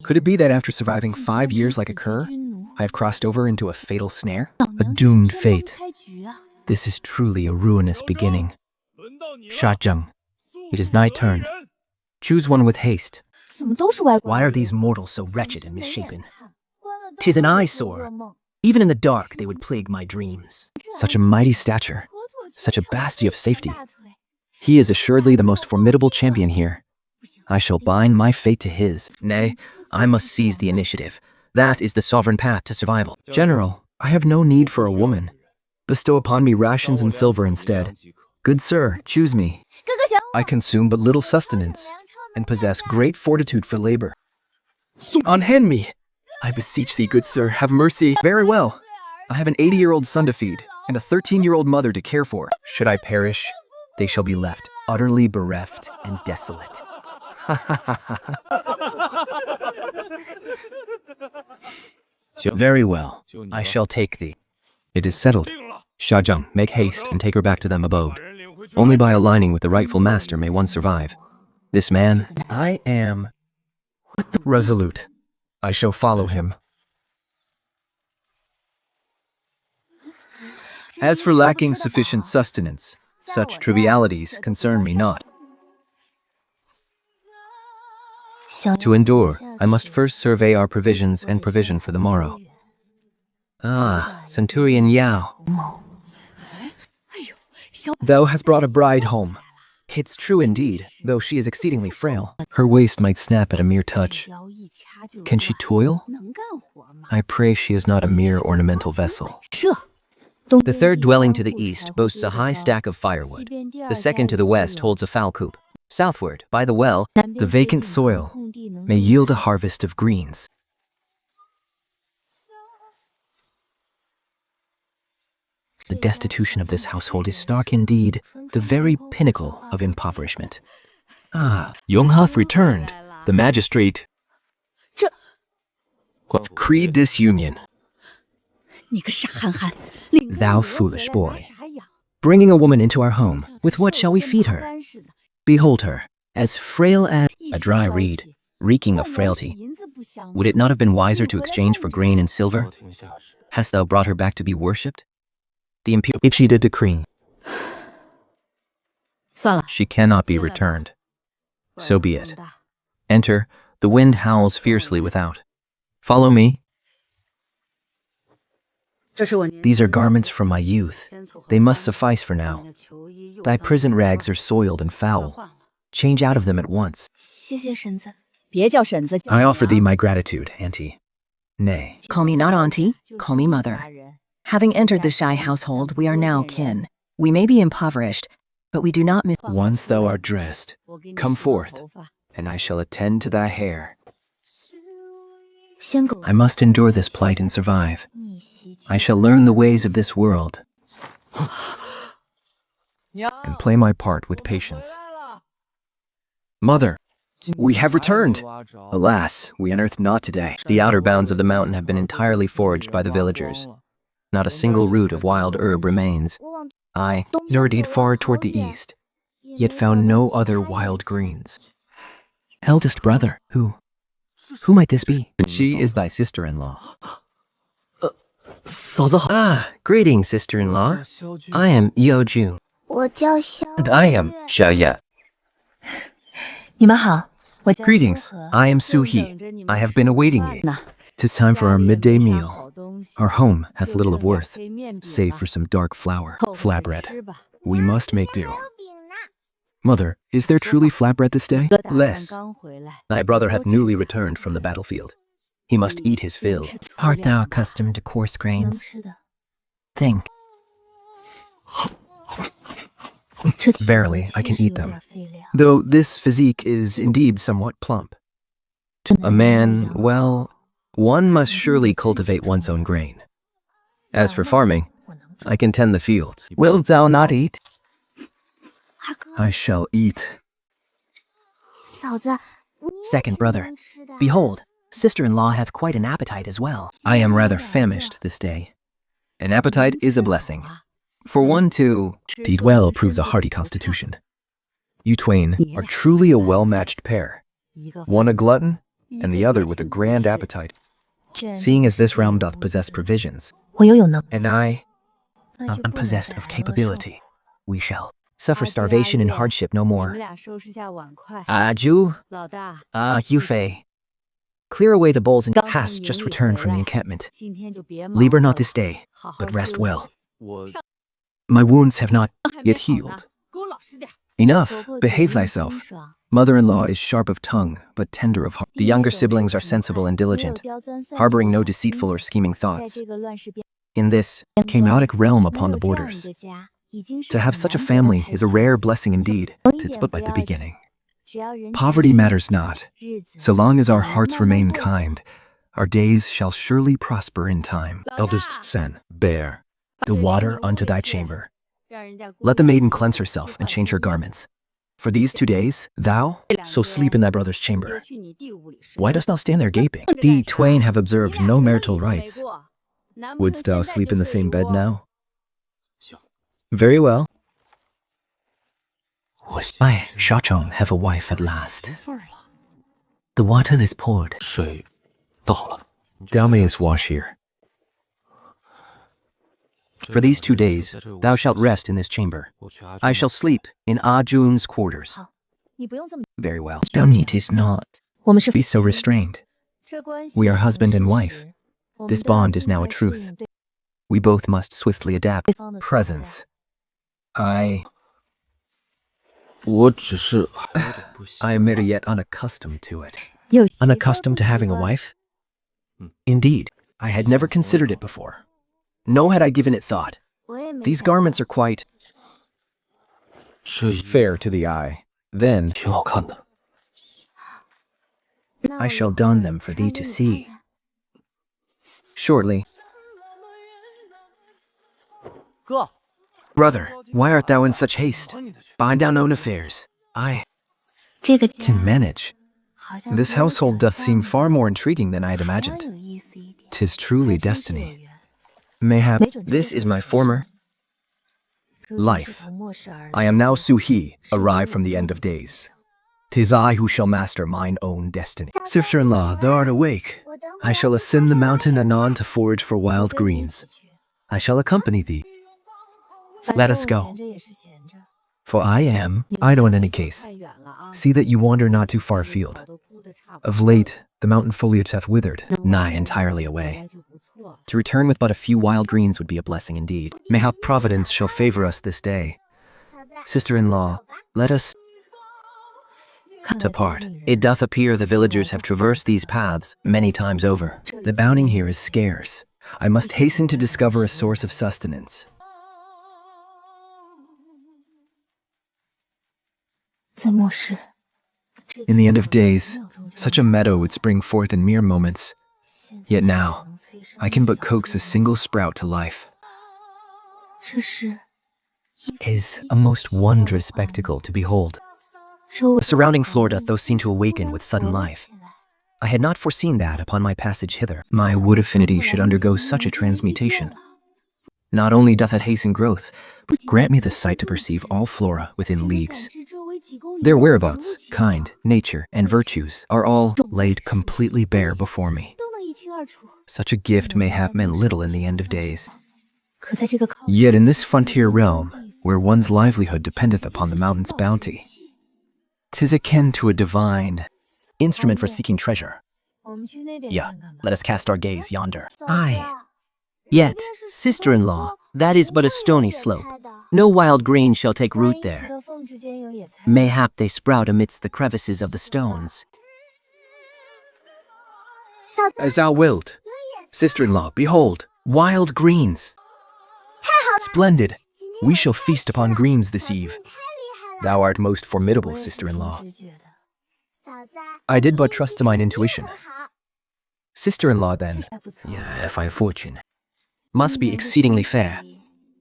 Could it be that after surviving 5 years like a cur, I have crossed over into a fatal snare? A doomed fate. This is truly a ruinous beginning. Shajeng, it is thy turn. Choose one with haste. Why are these mortals so wretched and misshapen? 'Tis an eyesore. Even in the dark, they would plague my dreams. Such a mighty stature, such a bastion of safety. He is assuredly the most formidable champion here. I shall bind my fate to his. Nay, I must seize the initiative. That is the sovereign path to survival. General, I have no need for a woman. Bestow upon me rations and silver instead. Good sir, choose me. I consume but little sustenance, and possess great fortitude for labor. Unhand me! I beseech thee, good sir, have mercy. Very well. I have an 80-year-old son to feed, and a 13-year-old mother to care for. Should I perish, they shall be left utterly bereft and desolate. Very well, I shall take thee. It is settled. Shajeng, make haste and take her back to them abode. Only by aligning with the rightful master may one survive. This man, I am resolute. I shall follow him. As for lacking sufficient sustenance, such trivialities concern me not. To endure, I must first survey our provisions and provision for the morrow. Ah, Centurion Yao. Thou hast brought a bride home. It's true indeed, though she is exceedingly frail. Her waist might snap at a mere touch. Can she toil? I pray she is not a mere ornamental vessel. The third dwelling to the east boasts a high stack of firewood. The second to the west holds a fowl coop. Southward, by the well, the vacant soil may yield a harvest of greens. The destitution of this household is stark indeed, the very pinnacle of impoverishment. Ah, Yong hath returned. The magistrate creed this union. Thou foolish boy. Bringing a woman into our home, with what shall we feed her? Behold her, as frail as a dry reed, reeking of frailty. Would it not have been wiser to exchange for grain and silver? Hast thou brought her back to be worshipped? The imperial issued a decree. She cannot be returned. So be it. Enter. The wind howls fiercely without. Follow me. These are garments from my youth. They must suffice for now. Thy prison rags are soiled and foul. Change out of them at once. I offer thee my gratitude, Auntie. Nay. Call me not auntie, call me mother. Having entered the shy household, we are now kin. We may be impoverished, but we do not miss. Once thou art dressed, come forth, and I shall attend to thy hair. I must endure this plight and survive. I shall learn the ways of this world and play my part with patience. Mother, we have returned. Alas, we unearthed naught today. The outer bounds of the mountain have been entirely foraged by the villagers. Not a single root of wild herb remains. I journeyed far toward the east, yet found no other wild greens. Eldest brother, who might this be? She is thy sister-in-law. Ah, greetings, sister-in-law. I am Yeoju. And I am Xiaoya. Greetings, I am Su-hee. I have been awaiting ye. 'Tis time for our midday meal. Our home hath little of worth, save for some dark flour, flatbread. We must make do. Mother, is there truly flatbread this day? Less. Thy brother hath newly returned from the battlefield. He must eat his fill. Art thou accustomed to coarse grains? Think. Verily, I can eat them, though this physique is indeed somewhat plump. A man, well, one must surely cultivate one's own grain. As for farming, I can tend the fields. Wilt thou not eat? I shall eat. Second brother, behold, sister-in-law hath quite an appetite as well. I am rather famished this day. An appetite is a blessing. For one to eat well proves a hearty constitution. You twain are truly a well-matched pair. One a glutton, and the other with a grand appetite. Seeing as this realm doth possess provisions, 我又有能， and I am possessed of capability, we shall suffer starvation and hardship no more. Ju, Yufei, clear away the bowls and has just returned from the encampment. Labor not this day, but rest well. My wounds have not Yet healed. Enough, behave thyself. Mother-in-law is sharp of tongue, but tender of heart. The younger siblings are sensible and diligent, harboring no deceitful or scheming thoughts. In this chaotic realm upon the borders, to have such a family is a rare blessing indeed. It's but the beginning. Poverty matters not. So long as our hearts remain kind, our days shall surely prosper in time. Eldest son, Bear, the water unto thy chamber. let the maiden cleanse herself and change her garments. For these 2 days, thou So sleep in thy brother's chamber. why dost thou stand there gaping? Thee twain have observed no marital rites. Wouldst thou sleep in the same bed now? Very well. I, Shachong, have a wife at last. The water is poured. Thou mayest wash here. For these 2 days, thou shalt rest in this chamber. I shall sleep in Ah Jun's quarters. Very well. Thou needest not 我们是 be so restrained. We are husband and wife. This bond is now a truth. We both must swiftly adapt. Presence. I am yet unaccustomed to it. Unaccustomed to having a wife? Indeed, I had never considered it before. Nor had I given it thought. These garments are quite fair to the eye. Then I shall don them for thee to see. shortly. Brother, why art thou in such haste? Bind down own affairs. I 这个 can manage. This household doth seem far more intriguing than I had imagined. 'Tis truly destiny. Mayhap this is my former life. I am now Su-He, arrived from the end of days. 'Tis I who shall master mine own destiny. Sister-in-law, thou art awake. I shall ascend the mountain anon to forage for wild greens. I shall accompany thee. Let us go. For I am idle in any case. See that you wander not too far afield. Of late, the mountain foliage hath withered, nigh entirely away. To return with but a few wild greens would be a blessing indeed. Mayhap Providence shall favor us this day. Sister-in-law, let us depart. It doth appear the villagers have traversed these paths many times over. The bounty here is scarce. I must hasten to discover a source of sustenance. 在末世， In the end of days, such a meadow would spring forth in mere moments. Yet now, I can but coax a single sprout to life. 这是 Is a most wondrous spectacle to behold. 周围 The surrounding floor doth though seem to awaken with sudden life. I had not foreseen that upon my passage hither. My wood affinity should undergo such a transmutation. Not only doth it hasten growth, but grant me the sight to perceive all flora within leagues. Their whereabouts, kind, nature, and virtues are all laid completely bare before me. 都能一清二楚。 Such a gift mayhap meant little in the end of days. 可在这个 Yet in this frontier realm, where one's livelihood dependeth upon the mountain's bounty, 'tis akin to a divine instrument for seeking treasure. 我们去那边 Yeah, 看看吧。 let us cast our gaze yonder. Aye. Yet, sister-in-law, that is but a stony slope. No wild green shall take root there. 的缝之间有野菜。 Mayhap they sprout amidst the crevices of the stones. As thou wilt. Sister-in-law, behold, wild greens. Splendid. We shall feast upon greens this eve. Thou art most formidable, sister-in-law. 直觉的 I did but trust to mine intuition. Sister-in-law, then, 还不错。 if I have fortune, must be exceedingly fair.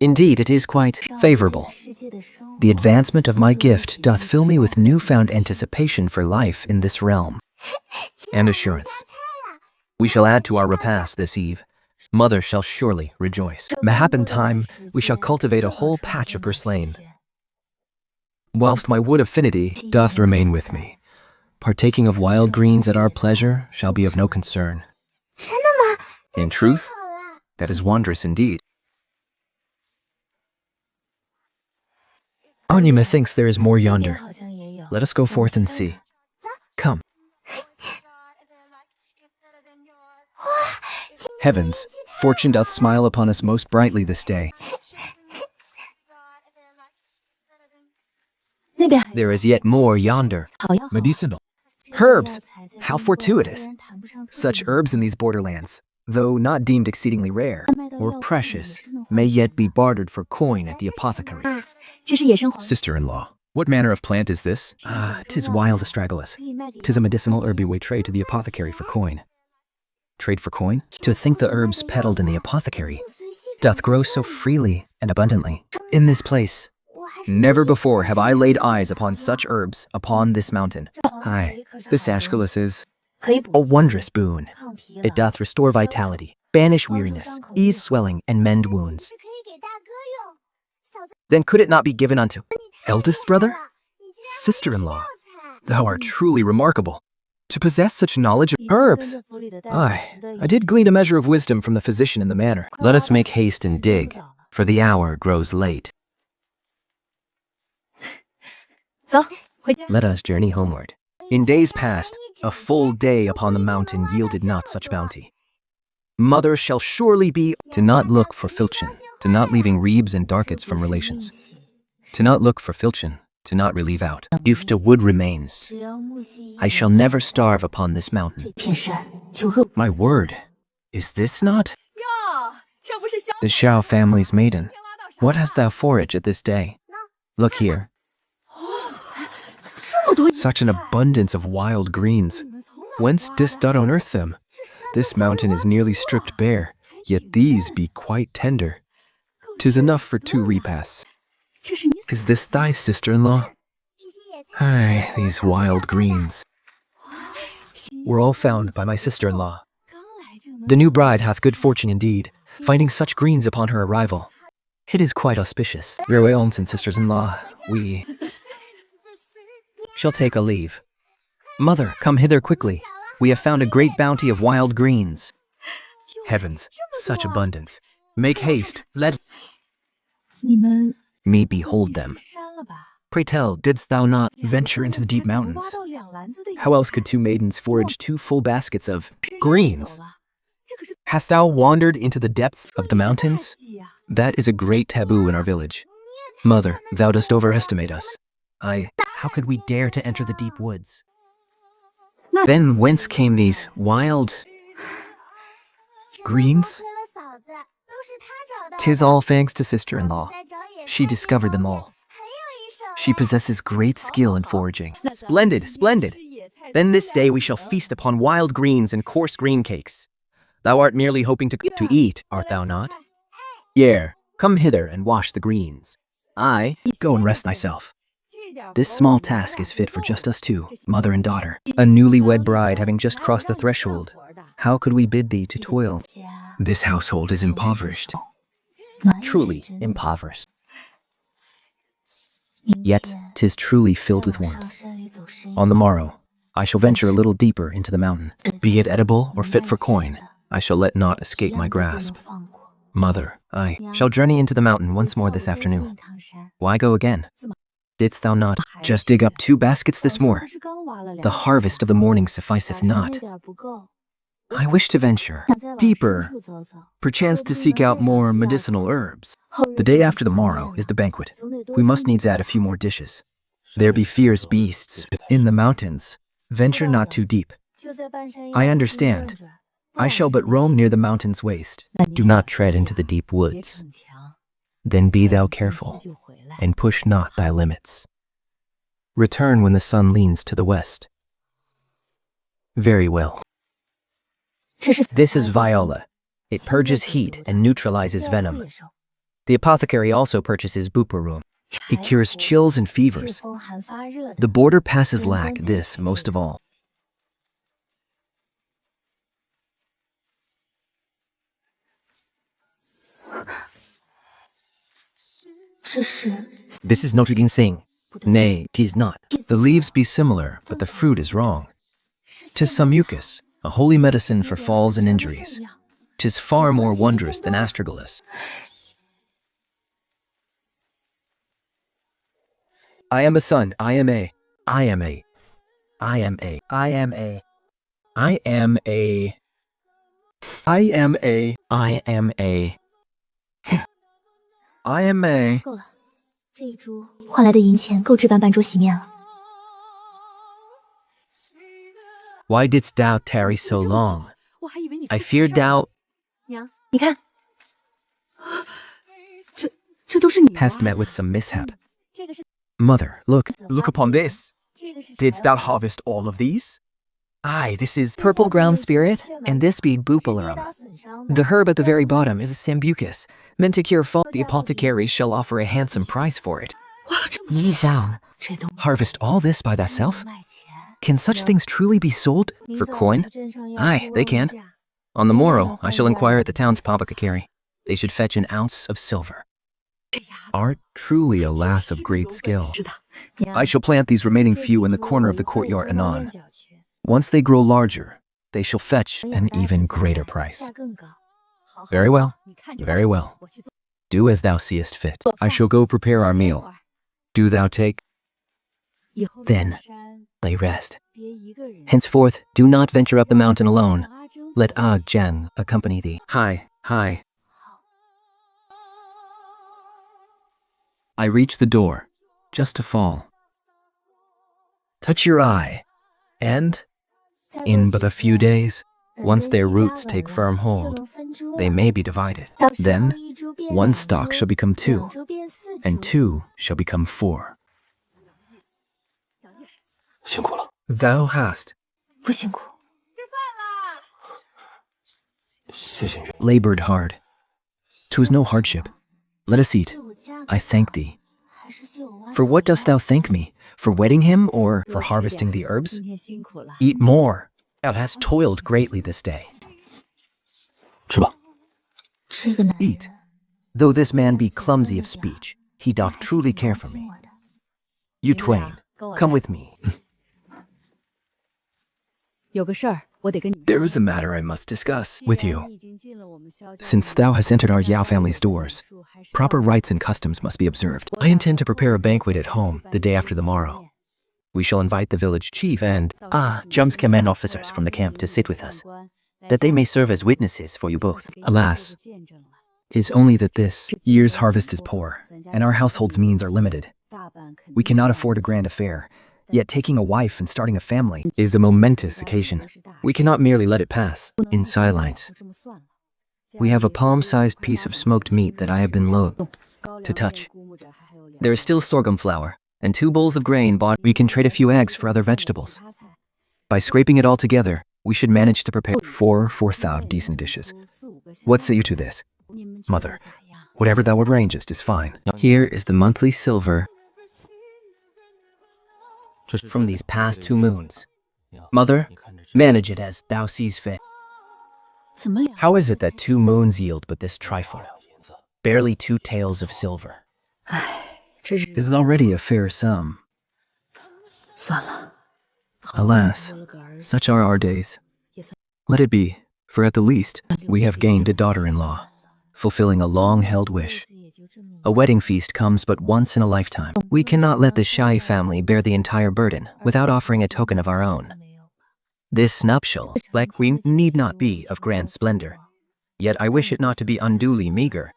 Indeed, it is quite favorable. 世界的生活 The advancement of my gift doth fill me with newfound anticipation for life in this realm, and assurance. We shall add to our repast this eve. Mother shall surely rejoice. Mayhap in time, we shall cultivate a whole patch of purslane. Whilst my wood affinity doth remain with me, Partaking of wild greens at our pleasure shall be of no concern. In truth, that is wondrous indeed. Anima thinks there is more yonder. Let us go forth and see. Come. Heavens, fortune doth smile upon us most brightly this day. There is yet more yonder. Medicinal. Herbs! How fortuitous! Such herbs in these borderlands, though not deemed exceedingly rare or precious, may yet be bartered for coin at the apothecary. Sister-in-law, what manner of plant is this? 'Tis wild astragalus. 'Tis a medicinal herb we trade to the apothecary for coin. Trade for coin? To think the herbs peddled in the apothecary doth grow so freely and abundantly in this place. Never before have I laid eyes upon such herbs upon this mountain. Aye, This astragalus is... a wondrous boon. It doth restore vitality, banish weariness, ease swelling, and mend wounds. Then could it not be given unto Eldest brother? Sister-in-law, thou art truly remarkable. To possess such knowledge of herbs? Aye, I did glean a measure of wisdom from the physician in the manor. Let us make haste and dig, for the hour grows late. Let us journey homeward. In days past, a full day upon the mountain yielded not such bounty. Mother shall surely be To not look for filchin, to not leaving reebs and darkets from relations. To not look for filchin, to not relieve out. if the wood remains. I shall never starve upon this mountain. My word, is this not the Xiao family's maiden? What hast thou foraged at this day? Look here. Such an abundance of wild greens. Whence didst thou unearth them? This mountain is nearly stripped bare, yet these be quite tender. 'Tis enough for 2 repasts. Is this thy sister-in-law? Ay, these wild greens. Were all found by my sister-in-law. The new bride hath good fortune indeed, finding such greens upon her arrival. It is quite auspicious. Very well, and sisters-in-law, we Shall take a leave. Mother, come hither quickly. We have found a great bounty of wild greens. Heavens, such abundance. Make haste, let Me behold them. Pray tell, didst thou not venture into the deep mountains. How else could 2 maidens forage 2 full baskets of Greens. Hast thou wandered into the depths of the mountains? That is a great taboo in our village. Mother, thou dost overestimate us. How could we dare to enter the deep woods? Then whence came these wild greens? 'Tis all thanks to sister-in-law. She discovered them all. She possesses great skill in foraging. Splendid, splendid! Then this day we shall feast upon wild greens and coarse green cakes. Thou art merely hoping to eat, art thou not? Yea, come hither and wash the greens. Aye, Go and rest thyself. this small task is fit for just us 2, mother and daughter. A newlywed bride having just crossed the threshold. How could we bid thee to toil? This household is impoverished. Truly impoverished. Yet 'tis truly filled with warmth. On the morrow, I shall venture a little deeper into the mountain. Be it edible or fit for coin, I shall let naught escape my grasp. Mother, I Shall journey into the mountain once more this afternoon. Why go again? Didst thou not just dig up 2 baskets this morn? The harvest of the morning sufficeth not. I wish to venture deeper, perchance to seek out more medicinal herbs. The day after the morrow is the banquet. We must needs add a few more dishes. There be fierce beasts in the mountains. Venture not too deep. I understand. I shall but roam near the mountain's waste. Do not tread into the deep woods. Then be thou careful, and push not thy limits. Return when the sun leans to the west. Very well. This is viola. It purges heat and neutralizes venom. The apothecary also purchases buparum. It cures chills and fevers. The border passes lack this most of all. This is no ginseng. Nay, 'tis not. The leaves be similar, but the fruit is wrong. 'Tis some mucus, a holy medicine for falls and injuries. 'Tis far more wondrous than astragalus. I am a son. I am a. I am a. I am a. I am a. I am a. I am a. I am a. I am a. 够了，这一株换来的银钱够置办半桌席面了。 Why didst thou tarry so long? I feared thou 娘，你看，这都是你 hast met with some mishap. 这个是 Mother, look. Look upon this. 这个是 Didst thou harvest all of these? Aye, this is... Purple ground spirit, and this be bupalarum. The herb at the very bottom is a sambucus, meant to cure fall. The apothecaries shall offer a handsome price for it. 一想 这东 Harvest all this by thyself? 卖钱， Can such things truly be sold? For coin? 镇上要 Aye, they can. On the morrow, I shall inquire at the town's apothecary. They should fetch an ounce of silver. Art truly a lass of great skill. I shall plant these remaining few in the corner of the courtyard anon. Once they grow larger, they shall fetch an even greater price. Very well, very well. Do as thou seest fit. I shall go prepare our meal. Do thou take. Then lay rest. Henceforth, do not venture up the mountain alone. Let Ah Jen accompany thee. Hi, hi. I reach the door, just to fall. Touch your eye, and in but a few days, once their roots take firm hold, they may be divided. Then, one stalk shall become two, and two shall become four. 辛苦了。 Thou hast 不辛苦。 谢谢你。 labored hard. 'Twas no hardship. Let us eat. I thank thee. For what dost thou thank me? For wedding him, or for harvesting the herbs? 今天辛苦了。 Eat more. Thou hast toiled greatly this day. 吃吧。 这个男人 Eat. Though this man be clumsy of speech, he doth truly care for me. You twain, come with me. 有个事儿，我得跟你。 There is a matter I must discuss with you. Since thou hast entered our Yao family's doors, proper rites and customs must be observed. I intend to prepare a banquet at home the day after the morrow. We shall invite the village chief and Jum's command officers from the camp to sit with us, that they may serve as witnesses for you both. Alas, is only that this year's harvest is poor, and our household's means are limited. We cannot afford a grand affair, yet taking a wife and starting a family is a momentous occasion. We cannot merely let it pass in silence. We have a palm-sized piece of smoked meat that I have been loath to touch. There is still sorghum flour, and 2 bowls of grain bought. We can trade a few eggs for other vegetables. By scraping it all together, we should manage to prepare 4,000 decent dishes. What say you to this? Mother, whatever thou arrangest is fine. Here is the monthly silver From these past 2 moons. Mother, manage it as thou sees fit. 怎么了？ How is it that 2 moons yield but this trifle? Barely 2 taels of silver. 这日 is already a fair sum. 算了。 Alas, such are our days. Let it be, for at the least, we have gained a daughter-in-law, fulfilling a long-held wish. A wedding feast comes but once in a lifetime. We cannot let the Shai family bear the entire burden without offering a token of our own. This nuptial, like we need not be of grand splendor. Yet I wish it not to be unduly meager.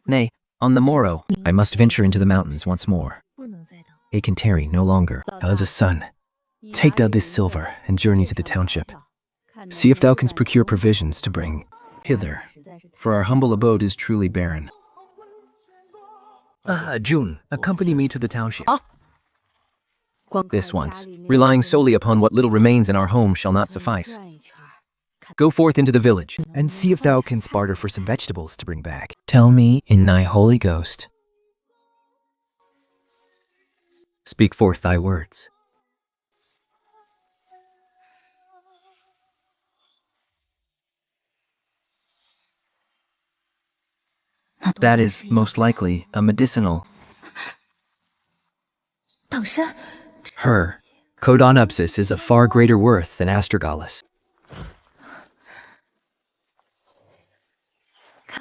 Nay, on the morrow, I must venture into the mountains once more. It can tarry no longer. As a son, take thou this silver and journey to the township. See if thou canst procure provisions to bring hither, for our humble abode is truly barren. June, accompany me to the township. This once, relying solely upon what little remains in our home shall not suffice. Go forth into the village, And see if thou canst barter for some vegetables to bring back. tell me in thy Holy Ghost. Speak forth thy words. That is most likely a medicinal. Her codonopsis is of far greater worth than astragalus.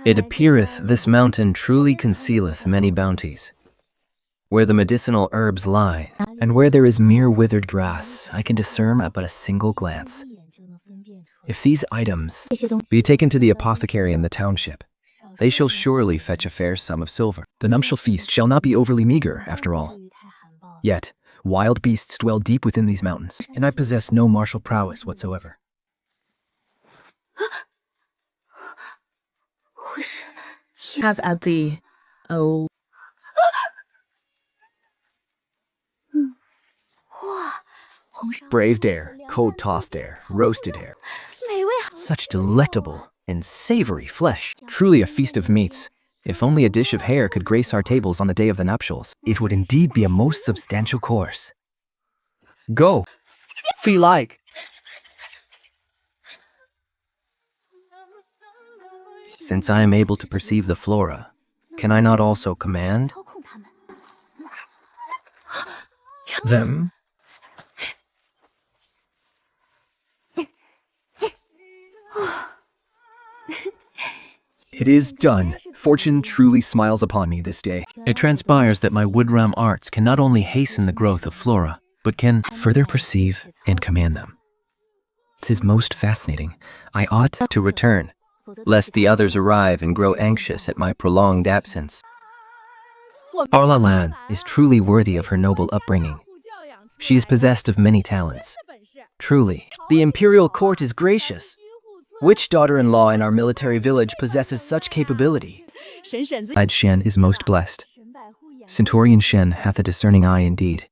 It appeareth this mountain truly concealeth many bounties. Where the medicinal herbs lie, and where there is mere withered grass, I can discern at but a single glance. If these items Be taken to the apothecary in the township. they shall surely fetch a fair sum of silver. The nuptial feast shall not be overly meager, after all. Yet, wild beasts dwell deep within these mountains. And I possess no martial prowess whatsoever. Have at the Braised air, cold tossed air, roasted air. Such delectable and savory flesh. Truly a feast of meats. If only a dish of hare could grace our tables on the day of the nuptials, It would indeed be a most substantial course. go. Feel like. Since I am able to perceive the flora, can I not also command them? It is done. Fortune truly smiles upon me this day. It transpires that my woodram arts can not only hasten the growth of flora, but can further perceive and command them. 'Tis most fascinating. I ought to return, lest the others arrive and grow anxious at my prolonged absence. Arla Lan is truly worthy of her noble upbringing. She is possessed of many talents. Truly, The imperial court is gracious. Which daughter-in-law in our military village possesses such capability? Lad Shen is most blessed. Centurion Shen hath a discerning eye indeed.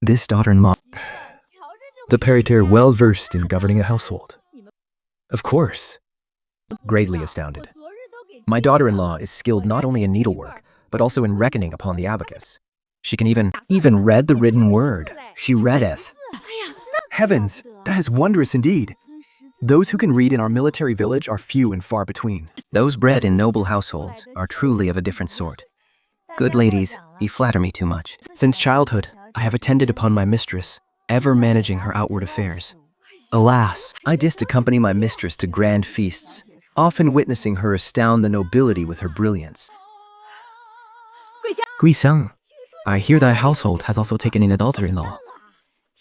This daughter-in-law, the paritaire well versed in governing a household. Of course. Greatly astounded. My daughter-in-law is skilled not only in needlework, but also in reckoning upon the abacus. She can even read the written word. She readeth. Heavens, that is wondrous indeed. Those who can read in our military village are few and far between. Those bred in noble households are truly of a different sort. Good ladies, ye flatter me too much. Since childhood, I have attended upon my mistress, ever managing her outward affairs. Alas, I didst accompany my mistress to grand feasts, often witnessing her astound the nobility with her brilliance. Guisang, I hear thy household has also taken an adulterer-in-law.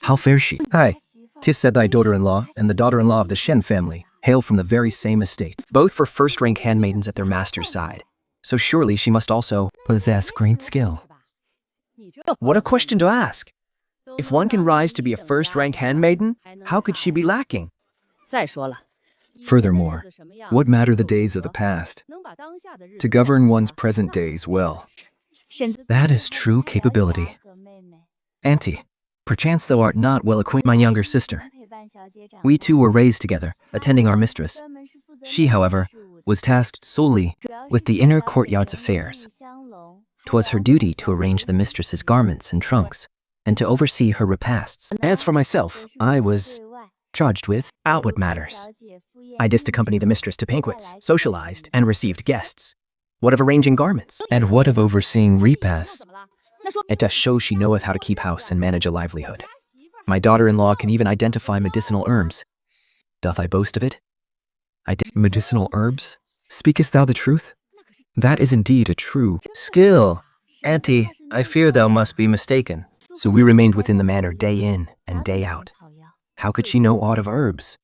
How fares she? Hi, 'tis said thy daughter-in-law and the daughter-in-law of the Shen family hail from the very same estate, both for first-rank handmaidens at their master's side. So surely she must also Possess great skill. What a question to ask! If one can rise to be a first-rank handmaiden, how could she be lacking? Furthermore, what matter the days of the past? To govern one's present days well. That is true capability. Auntie, perchance thou art not well acquainted, my younger sister. We two were raised together, attending our mistress. She, however, was tasked solely with the inner courtyard's affairs. 'Twas her duty to arrange the mistress's garments and trunks, and to oversee her repasts. As for myself, I was charged with outward matters. I didst accompany the mistress to banquets, socialized, and received guests. What of arranging garments? And what of overseeing repasts? It does show she knoweth how to keep house and manage a livelihood. My daughter-in-law can even identify medicinal herbs. Doth I boast of it? Medicinal herbs? Speakest thou the truth? That is indeed a true skill. Auntie, I fear thou must be mistaken. So we remained within the manor day in and day out. How could she know aught of herbs?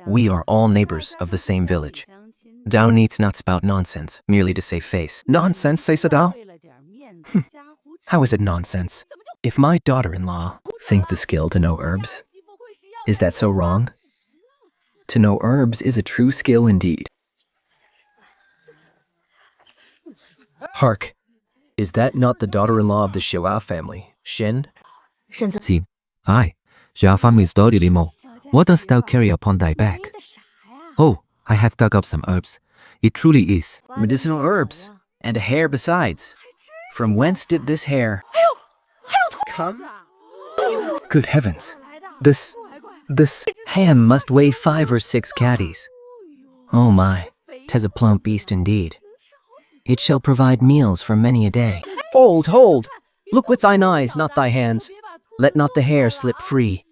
We are all neighbors of the same village. Thou needst not spout nonsense, merely to save face. Nonsense, say'st thou? How is it nonsense? If my daughter-in-law think the skill to know herbs, is that so wrong? To know herbs is a true skill indeed. Hark, is that not the daughter-in-law of the Xiao family, Shen? See, aye, Xia family's daughter-in-law. What dost thou carry upon thy back? Oh, I have dug up some herbs. It truly is. Medicinal herbs, and a hair besides. From whence did this hair come? Good heavens. This Ham must weigh 5 or 6 caddies. Oh my, 'tis a plump beast indeed. It shall provide meals for many a day. Hold! Look with thine eyes, not thy hands. Let not the hair slip free.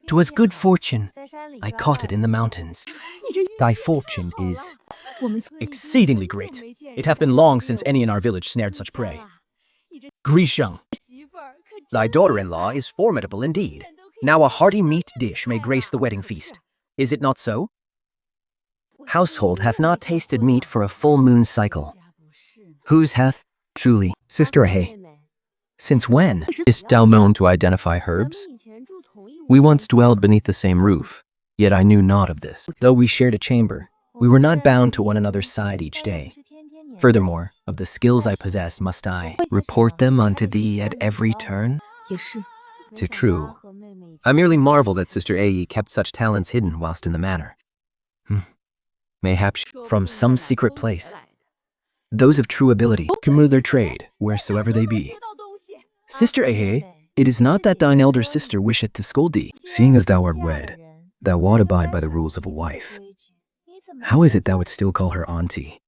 'Twas good fortune. I caught it in the mountains. Thy fortune is exceedingly great. It hath been long since any in our village snared such prey. Grisheng, thy daughter-in-law is formidable indeed. Now a hearty meat dish may grace the wedding feast. Is it not so? Household hath not tasted meat for a full moon cycle. Whose hath? Truly, Sister Ahe. Since when? Is thou known to identify herbs? We once dwelled beneath the same roof, yet I knew naught of this. Though we shared a chamber, we were not bound to one another's side each day. Furthermore, of the skills I possess must I Report them unto thee at every turn? To true. I merely marvel that Sister Ae kept such talents hidden whilst in the manor. Mayhap from some secret place. Those of true ability commute their trade, wheresoever they be. Sister Ahe, it is not that thine elder sister wisheth to scold thee. Seeing as thou art wed, thou ought abide by the rules of a wife. How is it thou wouldst still call her auntie?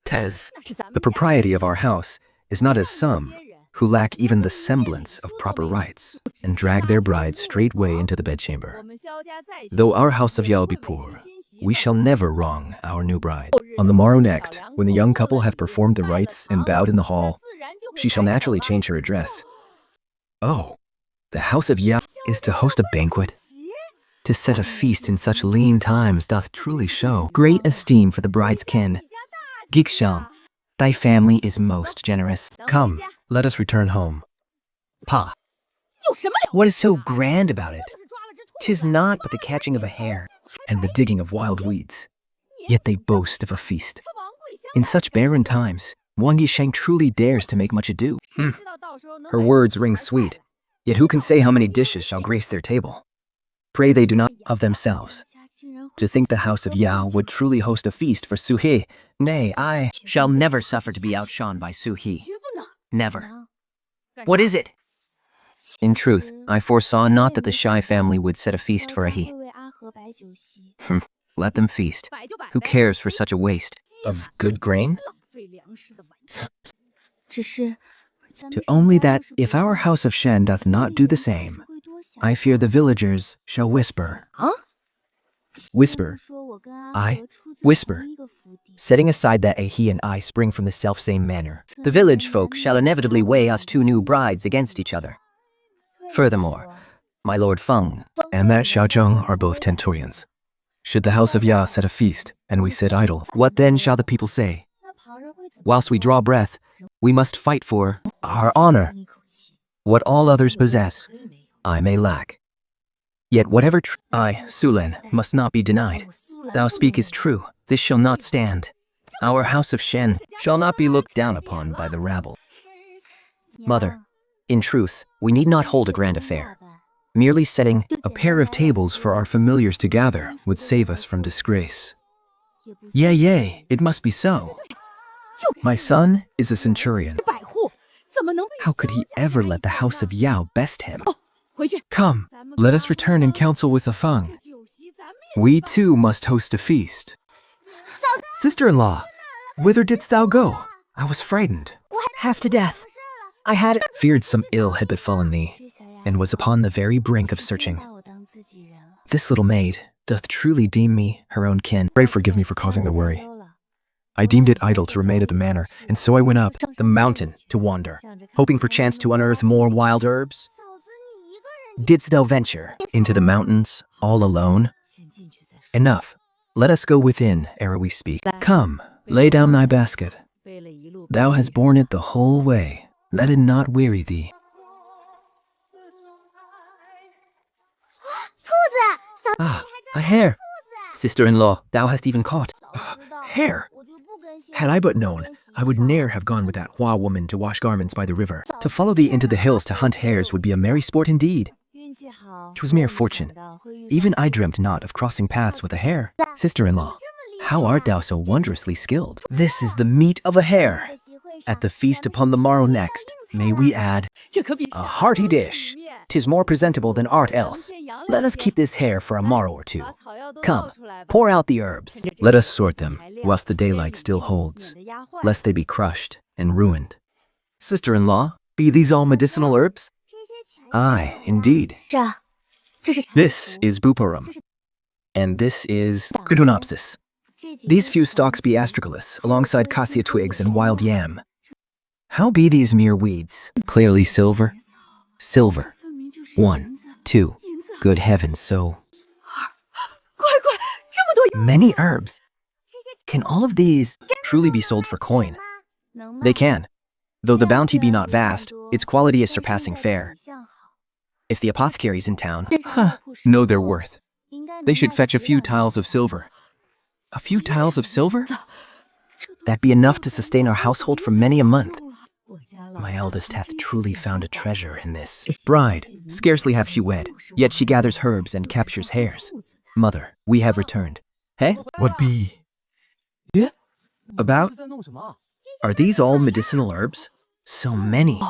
Tez, the propriety of our house is not as some who lack even the semblance of proper rights and drag their brides straightway into the bedchamber. Though our house of Yao be poor, we shall never wrong our new bride. On the morrow next, when the young couple have performed the rites and bowed in the hall, she shall naturally change her address. Oh, the house of Yao is to host a banquet? To set a feast in such lean times doth truly show great esteem for the bride's kin. Giksham, thy family is most generous. Come, let us return home. Pa, what is so grand about it? 'Tis naught but the catching of a hare and the digging of wild weeds. Yet they boast of a feast. In such barren times, Wang Yisheng truly dares to make much ado. Her words ring sweet, yet who can say how many dishes shall grace their table? Pray they do not of themselves. To think the house of Yao would truly host a feast for Su He, nay, I shall never suffer to be outshone by Su He. Never. What is it? In truth, I foresaw not that the Shai family would set a feast for a he. Let them feast. Who cares for such a waste? Of good grain? To only that, if our house of Shen doth not do the same, I fear the villagers shall whisper. Whisper. I whisper. Setting aside that he and I spring from the self-same manor, the village folk shall inevitably weigh us two new brides against each other. Furthermore, my lord Feng And that Xiaozheng are both Tenturians. Should the house of Ya set a feast, and we sit idle, what then shall the people say? Whilst we draw breath, we must fight for our honor. What all others possess, I may lack. Yet whatever I, Sulen, must not be denied. Thou speakest true, this shall not stand. Our house of Shen shall not be looked down upon by the rabble. Mother, in truth, we need not hold a grand affair. Merely setting a pair of tables for our familiars to gather would save us from disgrace. Yea, it must be so. My son is a centurion. How could he ever let the house of Yao best him? Come, let us return and counsel with the Feng. We too must host a feast. Sister-in-law, whither didst thou go? I was frightened. Half to death. I had Feared some ill had befallen thee, and was upon the very brink of searching. This little maid doth truly deem me her own kin. Pray forgive me for causing the worry. I deemed it idle to remain at the manor, and so I went up. The mountain to wander, hoping perchance to unearth more wild herbs? Didst thou venture into the mountains all alone? Enough. Let us go within ere we speak. Come, lay down thy basket. Thou hast borne it the whole way. Let it not weary thee. Ah, a hare. Sister-in-law, thou hast even caught. Hare! Had I but known, I would ne'er have gone with that Hua woman to wash garments by the river. To follow thee into the hills to hunt hares would be a merry sport indeed. 'Twas mere fortune. Even I dreamt not of crossing paths with a hare. Sister-in-law, how art thou so wondrously skilled? This is the meat of a hare. At the feast upon the morrow next, may we add a hearty dish. 'Tis more presentable than aught else. Let us keep this hare for a morrow or two. Come, pour out the herbs. Let us sort them, whilst the daylight still holds, lest they be crushed and ruined. Sister-in-law, be these all medicinal herbs? Aye, indeed. 是啊，这是 This is buparum, and this is Cridonopsis. These few stalks be astragalus, alongside cassia twigs and wild yam. How be these mere weeds? Clearly silver. Silver. 1, 2. Good heavens, so... Many herbs. Can all of these truly be sold for coin? They can. Though the bounty be not vast, its quality is surpassing fair. If the apothecaries in town know their worth, they should fetch a few tiles of silver. A few tiles of silver? That be enough to sustain our household for many a month. My eldest hath truly found a treasure in this. Bride, scarcely hath she wed, yet she gathers herbs and captures hares. Mother, we have returned. Hey? What be? Yeah? About? Are these all medicinal herbs? So many.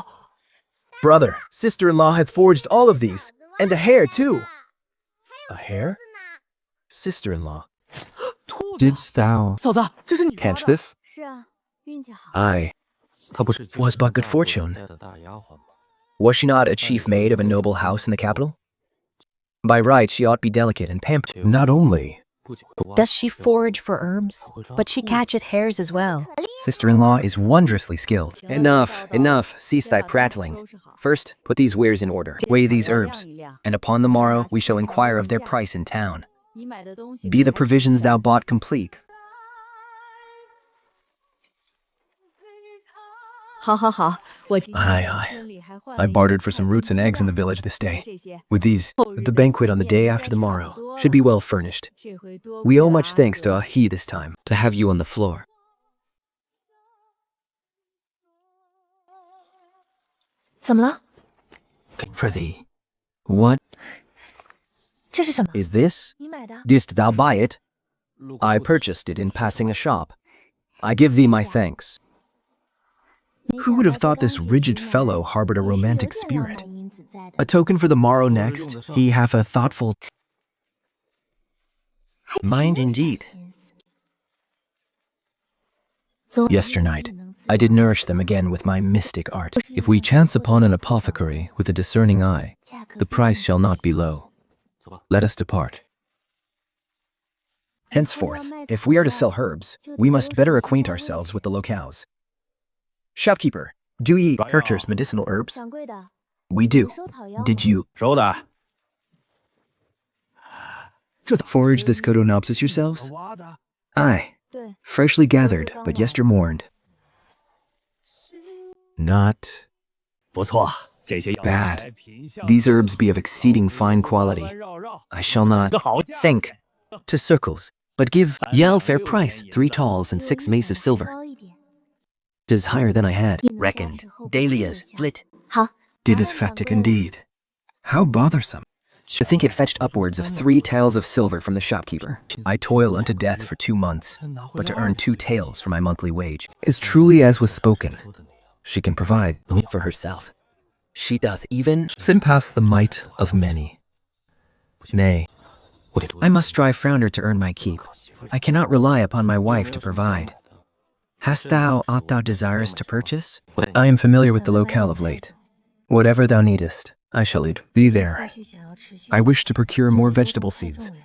Brother, sister-in-law hath forged all of these, and a hare too. A hare? Sister-in-law. Didst thou catch this? 是啊，运气好。 Aye. Was but good fortune. Was she not a chief maid of a noble house in the capital? By right, she ought be delicate and pampered. Not only. Does she forage for herbs? But she catcheth hares as well. Sister-in-law is wondrously skilled. Enough, cease thy prattling. First, put these wares in order. Weigh these herbs, and upon the morrow we shall inquire of their price in town. Be the provisions thou bought complete. 好好好，我今 Aye. I bartered for some roots and eggs in the village this day. With these, the banquet on the day after the morrow should be well furnished. We owe much thanks to Ahi this time, to have you on the floor. 怎么了？ For thee. What 这是什么？ is this? 你买的？ Didst thou buy it? I purchased it in passing a shop. I give thee my thanks. Who would have thought this rigid fellow harbored a romantic spirit? A token for the morrow next, he hath a thoughtful mind indeed. Yesternight, I did nourish them again with my mystic art. If we chance upon an apothecary with a discerning eye, the price shall not be low. Let us depart. Henceforth, if we are to sell herbs, we must better acquaint ourselves with the locales. Shopkeeper, do ye purchase medicinal herbs? 掌柜的， We do. 收草药。 Did you 熟的， forage this Codonopsis yourselves? Aye, 对， freshly gathered, but yestermorned. Not 不错，这些药 bad. These herbs be of exceeding fine quality. I shall not 个好 think to circles, but give Yell fair price, 3 talls and 6 mace of silver. 高一点。 'Tis higher than I had. Reckoned. Dahlias, flit. 好， Did is factic indeed. How bothersome. To think it fetched upwards of 3 taels of silver from the shopkeeper. I toil unto death for 2 months, but to earn 2 taels for my monthly wage is truly as was spoken. She can provide For herself. She doth even sin past the might of many. Nay, I must strive frounder to earn my keep. I cannot rely upon my wife to provide. Hast thou aught thou desirest to purchase? I am familiar with the locale of late. Whatever thou needest, I shall lead thee there. 或许想要持续。 I wish to procure more vegetable 太 seeds, 重要。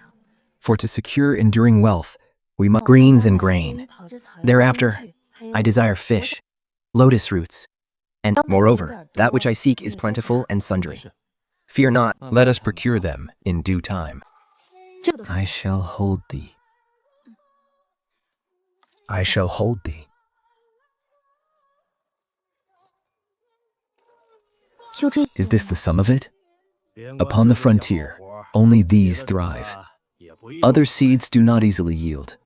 for to secure enduring wealth, we must greens and grain. 跑着草药 Thereafter, 去还有 I desire fish, lotus roots, and moreover, that which I seek is plentiful and sundry. Fear not, let us procure them in due time. 这个 I shall hold thee. I shall hold thee. 就这些。 Is this the sum of it? Upon the frontier, only these thrive. Other seeds do not easily yield.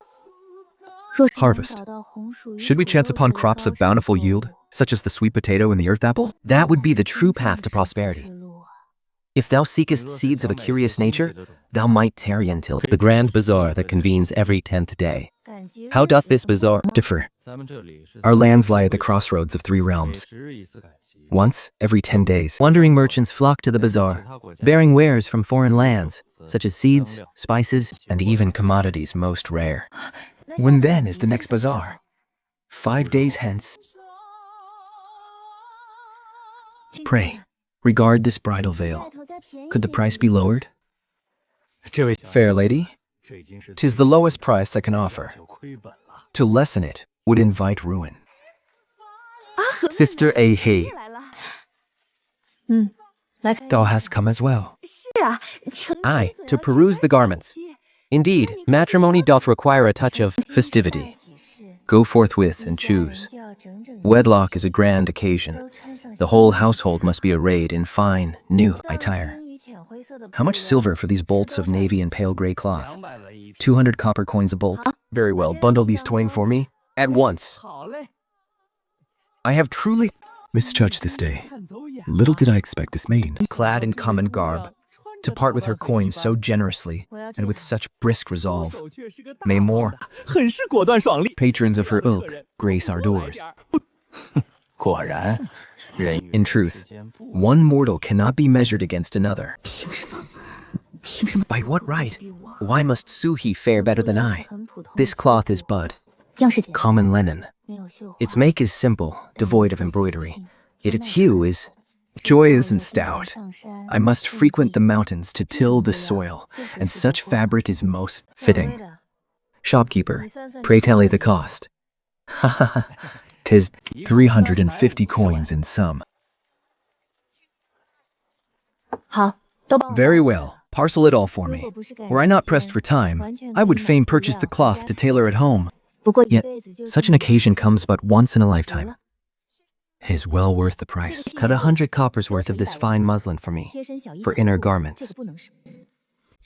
若是能 Harvest. 找到红薯 Should we chance upon crops of bountiful yield, such as the sweet potato and the earth apple? That would be the true path to prosperity. 之路啊 If thou seekest seeds of a curious nature, thou might tarry until the grand bazaar that convenes every 10th day. 感激 How doth this bazaar differ. Our lands lie at the crossroads of 3 realms. Once every 10 days, wandering merchants flock to the bazaar, bearing wares from foreign lands, such as seeds, spices, and even commodities most rare. When then is the next bazaar? 5 days hence. Pray, regard this bridal veil. Could the price be lowered? Fair lady, 'tis the lowest price I can offer. To lessen it would invite ruin. Sister A. He, thou hast come as well. Aye, to peruse the garments. Indeed, matrimony doth require a touch of festivity. Go forthwith and choose. Wedlock is a grand occasion. The whole household must be arrayed in fine, new attire. How much silver for these bolts of navy and pale gray cloth? 200 copper coins a bolt. Very well, bundle these twain for me at once. I have truly misjudged this day. Little did I expect this maiden, clad in common garb, to part with her coins so generously and with such brisk resolve. May more patrons of her ilk grace our doors. In truth, one mortal cannot be measured against another. By what right? Why must Suhi fare better than I? This cloth is bud, common linen. Its make is simple, devoid of embroidery. Yet its hue is joyous and stout. I must frequent the mountains to till the soil, and such fabric is most fitting. Shopkeeper, pray tally the cost. Ha ha ha. 'Tis 350 coins in sum. Very well, parcel it all for me. Were I not pressed for time, I would fain purchase the cloth to tailor at home. Yet, such an occasion comes but once in a lifetime. It is well worth the price. Cut 100 coppers worth of this fine muslin for me, for inner garments.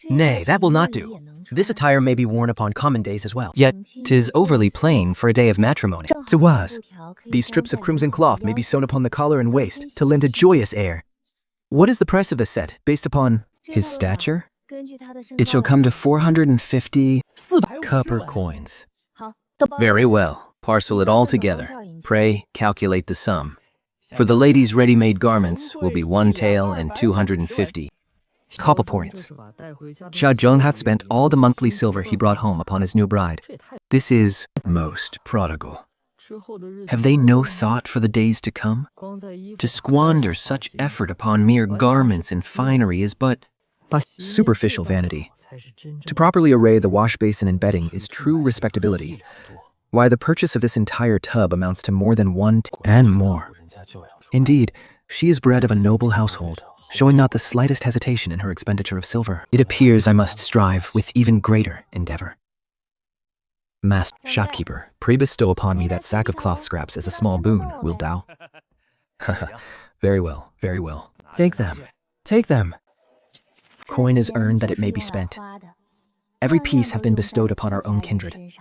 Nay, that will not do. This attire may be worn upon common days as well. Yet, 'tis overly plain for a day of matrimony. So was. These strips of crimson cloth may be sewn upon the collar and waist to lend a joyous air. What is the price of the set, based upon his stature? It shall come to 450 copper coins. Very well, parcel it all together. Pray, calculate the sum. For the lady's ready-made garments will be 1 tael and 250 copper points. Xia Zheng hath spent all the monthly silver he brought home upon his new bride. This is most prodigal. Have they no thought for the days to come? To squander such effort upon mere garments and finery is but superficial vanity. To properly array the wash basin and bedding is true respectability. Why, the purchase of this entire tub amounts to more than and more. Indeed, she is bred of a noble household, showing not the slightest hesitation in her expenditure of silver. It appears I must strive with even greater endeavor. Master shopkeeper, pray bestow upon me that sack of cloth scraps as a small boon, wilt thou? Very well, very well. Take them, take them. Coin is earned that it may be spent. Every piece hath been bestowed upon our own kindred.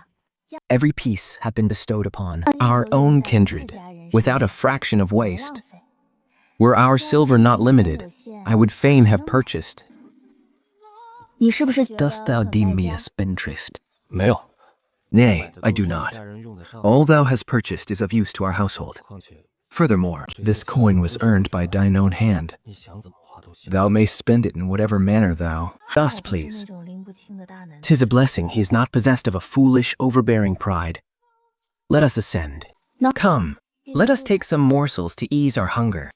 Every piece hath been bestowed upon our own kindred, without a fraction of waste. Were our silver not limited, I would fain have purchased. Dost thou deem me a spendthrift? Nay, I do not. All thou hast purchased is of use to our household. Furthermore, this coin was earned by thine own hand. Thou mayst spend it in whatever manner thou dost please. 'Tis a blessing he is not possessed of a foolish, overbearing pride. Let us ascend. Come, let us take some morsels to ease our hunger.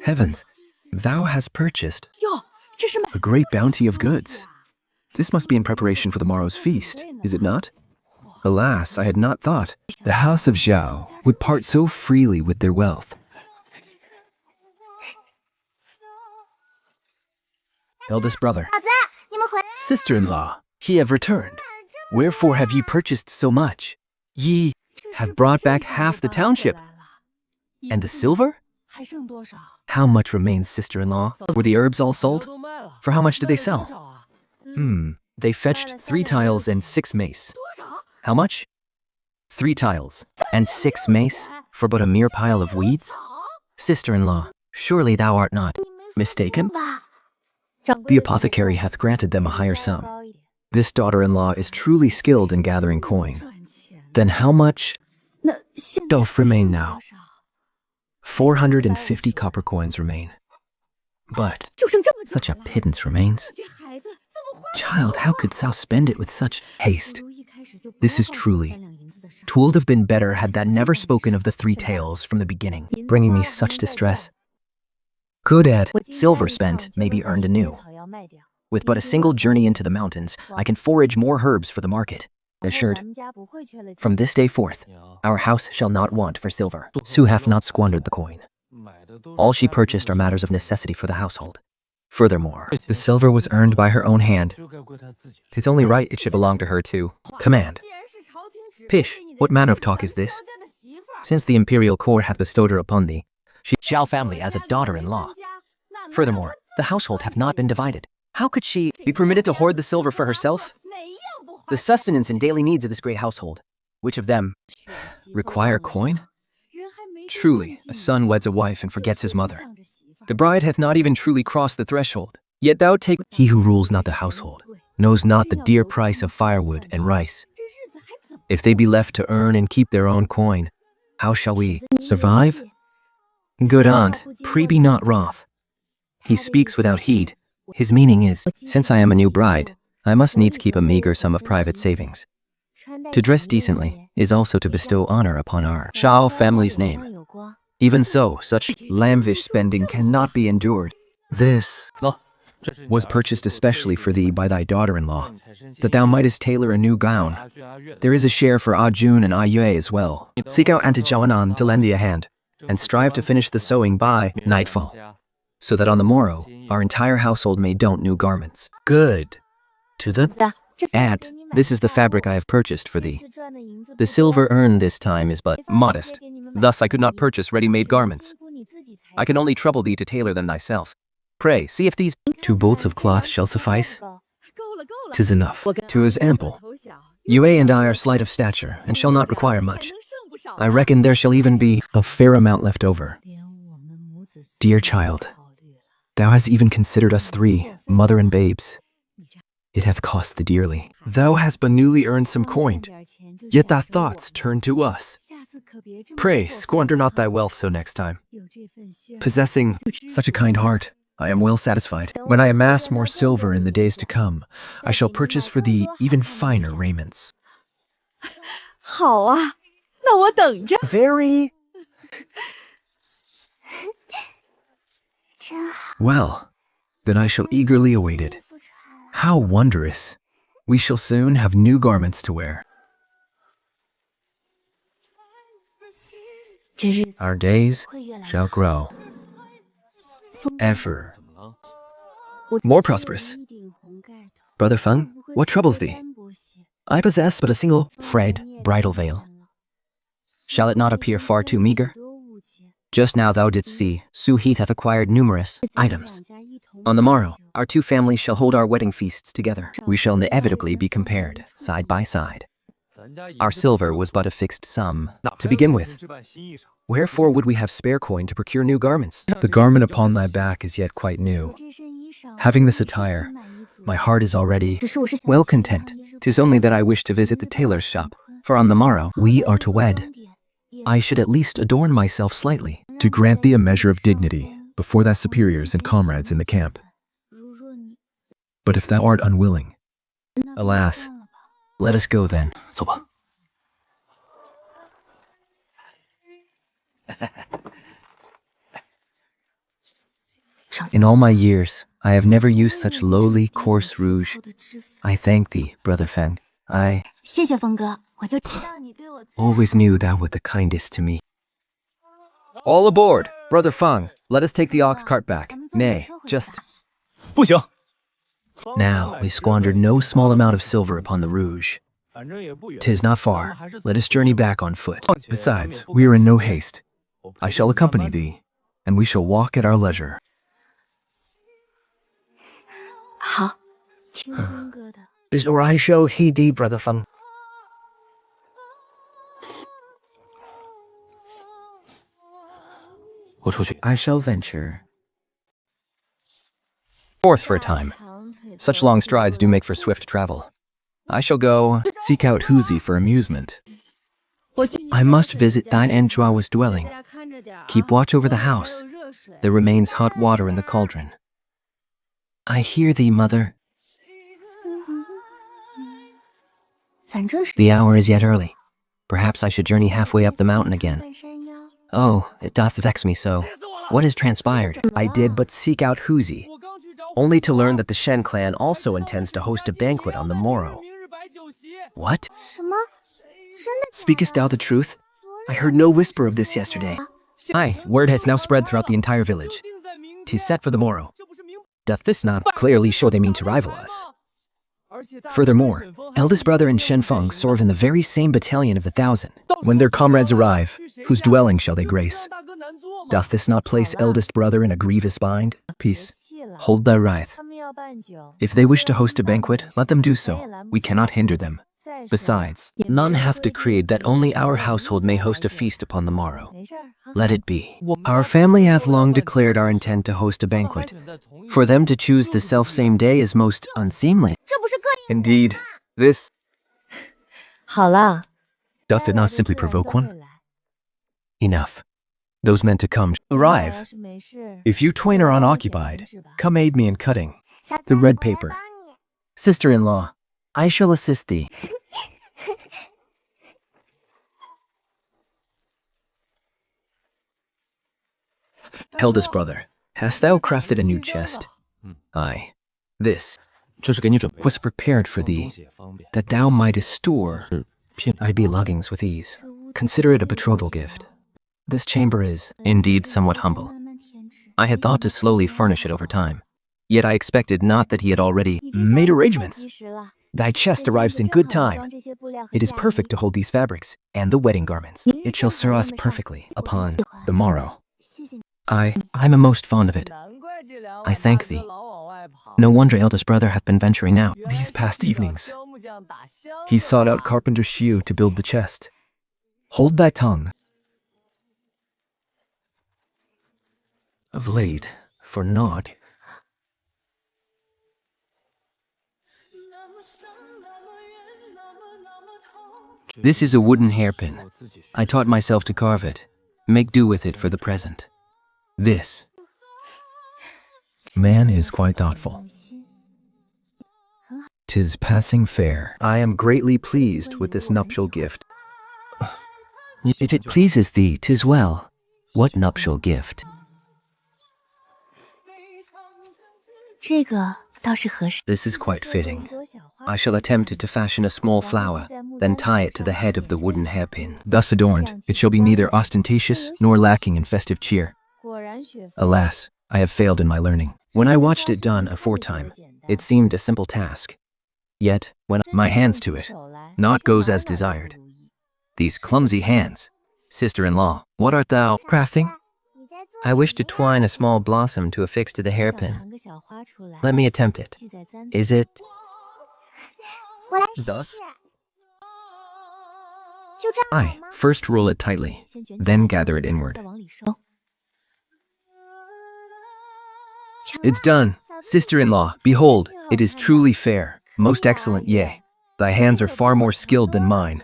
Heavens, thou hast purchased a great bounty of goods. This must be in preparation for the morrow's feast, is it not? Alas, I had not thought the house of Zhao would part so freely with their wealth. Eldest brother, sister-in-law, ye have returned. Wherefore have ye purchased so much? Ye have brought back half the township. And the silver? How much remains, sister-in-law? Were the herbs all sold? For how much did they sell? They fetched 3 tiles and 6 mace. How much? 3 tiles and 6 mace for but a mere pile of weeds? Sister-in-law, surely thou art not mistaken? The apothecary hath granted them a higher sum. This daughter-in-law is truly skilled in gathering coin. Then how much doth remain now? 450 copper coins remain. But such a pittance remains. Child, how couldst thou spend it with such haste? This is truly 'Twould have been better had that never spoken of the three tales from the beginning, bringing me such distress. Good at silver spent may be earned anew. With but a single journey into the mountains, I can forage more herbs for the market. Assured, from this day forth, our house shall not want for silver. Sue hath not squandered the coin. All she purchased are matters of necessity for the household. Furthermore, the silver was earned by her own hand. 'Tis only right it should belong to her too. Command. Pish, what manner of talk is this? Since the imperial court hath bestowed her upon thee, she shall family as a daughter-in-law. Furthermore, the household hath not been divided. How could she be permitted to hoard the silver for herself? The sustenance and daily needs of this great household, which of them require coin? Truly, a son weds a wife and forgets his mother. The bride hath not even truly crossed the threshold. Yet thou take— He who rules not the household knows not the dear price of firewood and rice. If they be left to earn and keep their own coin, how shall we survive? Good aunt, pray be not wroth. He speaks without heed. His meaning is, since I am a new bride, I must needs keep a meager sum of private savings. To dress decently is also to bestow honor upon our Shao family's name. Even so, such lambish spending cannot be endured. This was purchased especially for thee by thy daughter-in-law, that thou mightest tailor a new gown. There is a share for Ah Jun and Ah Yue as well. Seek out Auntie Jiawanan to lend thee a hand, and strive to finish the sewing by nightfall, so that on the morrow, our entire household may don new garments. Good. To the add, this is the fabric I have purchased for thee. The silver earned this time is but modest. Thus I could not purchase ready-made garments. I can only trouble thee to tailor them thyself. Pray, see if these 2 bolts of cloth shall suffice. 'Tis enough. 'Tis is ample. Yue and I are slight of stature, and shall not require much. I reckon there shall even be a fair amount left over. Dear child, thou hast even considered us 3, mother and babes. It hath cost thee dearly. Thou hast but newly earned some coin, yet thy thoughts turn to us. Pray, squander not thy wealth so next time. Possessing such a kind heart, I am well satisfied. When I amass more silver in the days to come, I shall purchase for thee even finer raiments. 好啊，那我等着。 Very well. Then I shall eagerly await it. How wondrous. We shall soon have new garments to wear. Our days shall grow ever more prosperous. Brother Feng, what troubles thee? I possess but a single frayed bridal veil. Shall it not appear far too meager? Just now thou didst see, Su Heath hath acquired numerous items. On the morrow, our 2 families shall hold our wedding feasts together. We shall inevitably be compared, side by side. Our silver was but a fixed sum to begin with. Wherefore would we have spare coin to procure new garments? The garment upon thy back is yet quite new. Having this attire, my heart is already well content. 'Tis only that I wish to visit the tailor's shop, for on the morrow we are to wed. I should at least adorn myself slightly, To grant thee a measure of dignity before thy superiors and comrades in the camp. But if thou art unwilling, alas, let us go then. 走吧。 In all my years, I have never used such lowly, coarse rouge. I thank thee, Brother Feng. I 谢谢峰哥，我就知道你对我最 always knew thou wert the kindest to me. All aboard! Brother Feng, let us take the ox cart back. Nay, just 不行。 now we squandered no small amount of silver upon the rouge. 反正也不远。 'Tis not far. Let us journey back on foot. besides, we are in no haste. I shall accompany thee, and we shall walk at our leisure. 好，听峰哥的。 Is I shall heed thee, Brother Feng. I shall venture. Forth for a time. Such long strides do make for swift travel. I shall go seek out Huzi for amusement. I must visit thine Aunt Juawa's dwelling. Keep watch over the house. There remains hot water in the cauldron. I hear thee, mother. The hour is yet early. Perhaps I should journey halfway up the mountain again. Oh, it doth vex me so. What has transpired? I did but seek out Huzi, only to learn that the Shen clan also intends to host a banquet on the morrow. What? Speakest thou the truth? I heard no whisper of this yesterday. Aye, word hath now spread throughout the entire village. 'Tis set for the morrow. Doth this not clearly show they mean to rival us? Furthermore, eldest brother and Shen Feng serve in the very same battalion of the 1,000. When their comrades arrive, whose dwelling shall they grace? Doth this not place eldest brother in a grievous bind? Peace. Hold thy wrath. If they wish to host a banquet, let them do so. We cannot hinder them. Besides, none hath decreed that only our household may host a feast upon the morrow. Let it be. Our family hath long declared our intent to host a banquet. For them to choose the self-same day is most unseemly. Indeed, this 好了， doth it not simply provoke one? Enough. Those meant to come arrive. If you twain are unoccupied, come aid me in cutting the red paper. Sister-in-law, I shall assist thee. Eldest brother, Hast thou crafted a new chest? Aye. This 这是给你准备 was prepared for thee, that thou mightest store. I'd be luggings with ease. Consider it a betrothal gift. This chamber is, indeed, somewhat humble. I had thought to slowly furnish it over time. Yet I expected not that he had already Made arrangements. Thy chest arrives in good time. It is perfect to hold these fabrics and the wedding garments. It shall serve us perfectly upon the morrow. I'm a most fond of it. I thank thee. No wonder eldest brother hath been venturing out. These past evenings, he sought out carpenter Shiu to build the chest. Hold thy tongue. Of late, for naught. This is a wooden hairpin. I taught myself to carve it. Make do with it for the present. This. Man is quite thoughtful. 'Tis passing fair. I am greatly pleased with this nuptial gift. If it pleases thee, 'tis well. What nuptial gift? 这个倒是合适。 This is quite fitting. I shall attempt to fashion a small flower, then tie it to the head of the wooden hairpin. Thus adorned, it shall be neither ostentatious nor lacking in festive cheer. Alas, I have failed in my learning. When I watched it done aforetime, It seemed a simple task. Yet, when my hands to it, naught goes as desired. These clumsy hands. Sister-in-law, what art thou crafting? I wish to twine a small blossom to affix to the hairpin. Let me attempt it. Is it? thus, Aye, first roll it tightly, then gather it inward. it's done. Sister-in-law, behold, it is truly fair, most excellent, yea. Thy hands are far more skilled than mine.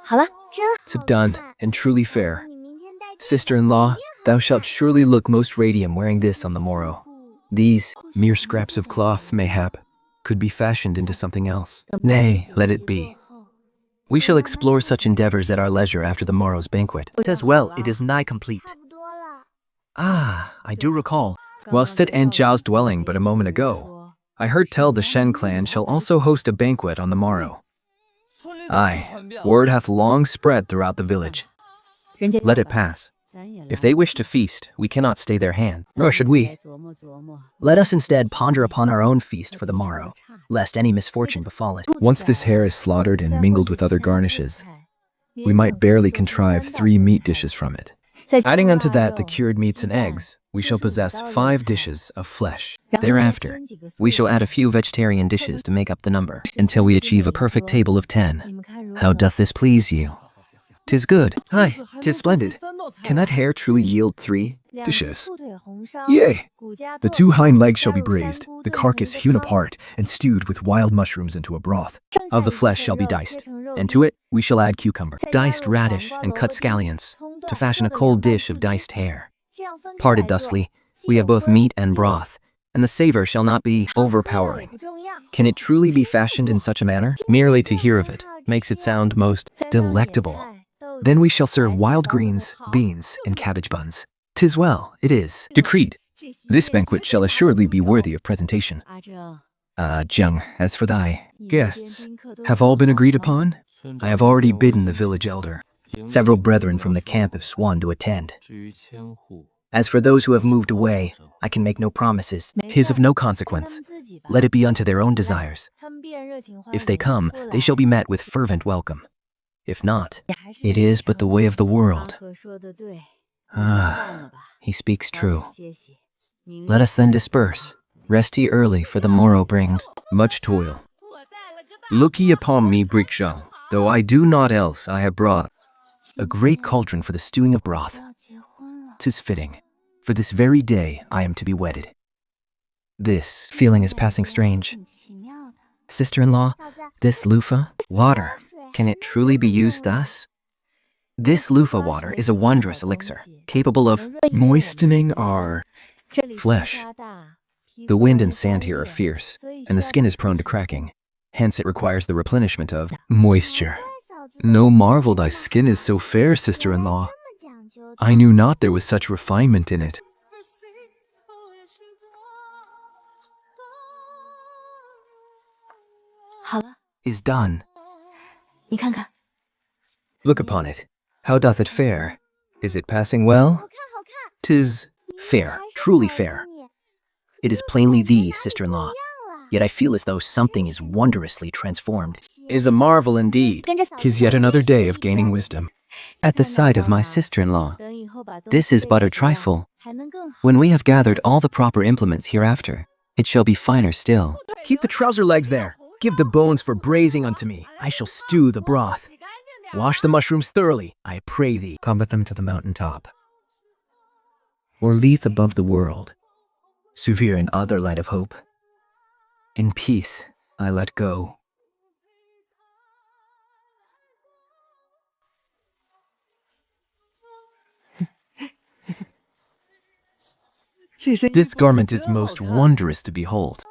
好了，真 It's done, and truly fair. Sister-in-law, thou shalt surely look most radiant wearing this on the morrow. These, mere scraps of cloth, mayhap, could be fashioned into something else. Nay, let it be. We shall explore such endeavors at our leisure after the morrow's banquet. As well, it is nigh complete. Ah, I do recall. Whilst at Aunt Zhao's dwelling but a moment ago, I heard tell the Shen clan shall also host a banquet on the morrow. Aye, word hath long spread throughout the village. Let it pass. If they wish to feast, we cannot stay their hand, nor should we. Let us instead ponder upon our own feast for the morrow, lest any misfortune befall it. Once this hair is slaughtered and mingled with other garnishes, we might barely contrive 3 meat dishes from it. Adding unto that the cured meats and eggs, we shall possess 5 dishes of flesh. Thereafter, we shall add a few vegetarian dishes to make up the number, until we achieve a perfect table of 10. How doth this please you? 'Tis good. Aye, 'tis splendid. Can that hair truly yield 3 Dishes. Yea! The 2 hind legs shall be braised, the carcass hewn apart, and stewed with wild mushrooms into a broth. Of the flesh shall be diced, and to it we shall add cucumber. Diced radish and cut scallions, to fashion a cold dish of diced hare. Parted thusly, we have both meat and broth, and the savor shall not be overpowering. Can it truly be fashioned in such a manner? Merely to hear of it makes it sound most Delectable. Then we shall serve wild greens, beans, and cabbage buns. 'Tis well, it is. Decreed. This banquet shall assuredly be worthy of presentation. Jiang, as for thy guests, have all been agreed upon? I have already bidden the village elder. Several brethren from the camp have sworn to attend. As for those who have moved away, I can make no promises. His of no consequence. Let it be unto their own desires. If they come, they shall be met with fervent welcome. If not, it is but the way of the world. Ah, he speaks true. Let us then disperse. Rest ye early, for the morrow brings Much toil. Look ye upon me, Briksha, though I do not else I have brought A great cauldron for the stewing of broth. 'Tis fitting, for this very day I am to be wedded. This feeling is passing strange. Sister-in-law, this loofah, water, can it truly be used thus? This loofah water is a wondrous elixir, capable of moistening our flesh. The wind and sand here are fierce, and the skin is prone to cracking. Hence it requires the replenishment of moisture. No marvel thy skin is so fair, sister-in-law. I knew not there was such refinement in it. is done. Look upon it. How doth it fare? Is it passing well? 'Tis fair, truly fair. It is plainly thee, sister-in-law. Yet I feel as though something is wondrously transformed. Is a marvel indeed. 'Tis yet another day of gaining wisdom. at the sight of my sister-in-law. This is but a trifle. When we have gathered all the proper implements hereafter, it shall be finer still. Keep the trouser legs there. Give the bones for braising unto me. I shall stew the broth. Wash the mushrooms thoroughly, I pray thee. Cometh them to the mountain top, or leath above the world. Severe in other light of hope. In peace I let go. This garment is most wondrous to behold.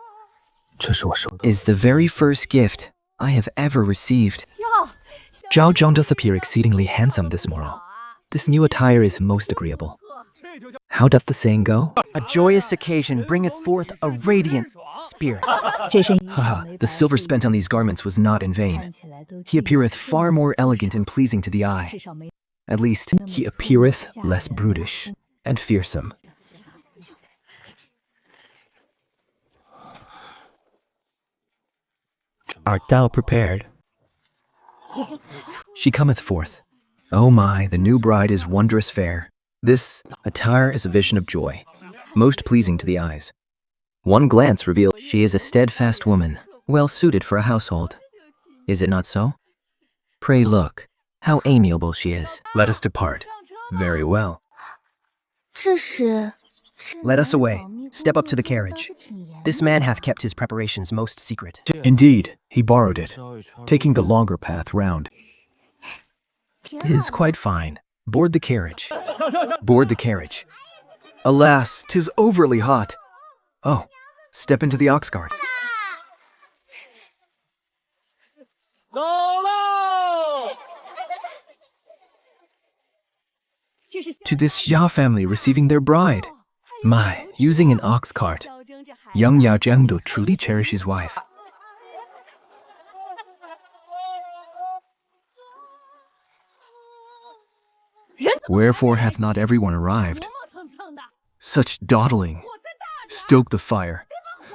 Is the very first gift I have ever received. Zhao Zhang doth appear exceedingly handsome this morrow. This new attire is most agreeable. How doth the saying go? A joyous occasion bringeth forth a radiant spirit. Haha, the silver spent on these garments was not in vain. He appeareth far more elegant and pleasing to the eye. At least, he appeareth less brutish and fearsome. Art thou prepared? She cometh forth. Oh my, the new bride is wondrous fair. This attire is a vision of joy, most pleasing to the eyes. One glance reveals She is a steadfast woman, well suited for a household. Is it not so? Pray look, how amiable she is. let us depart. Very well. 这是 Let us away. Step up to the carriage. This man hath kept his preparations most secret. Indeed, he borrowed it, taking the longer path round. 'Tis quite fine. Board the carriage. Board the carriage. Alas, 'tis overly hot. Oh, step into the ox cart. To this Xia family receiving their bride. My, using an ox cart. Young Ya Jiangdo truly cherish his wife. Wherefore hath not everyone arrived? Such dawdling. Stoke the fire.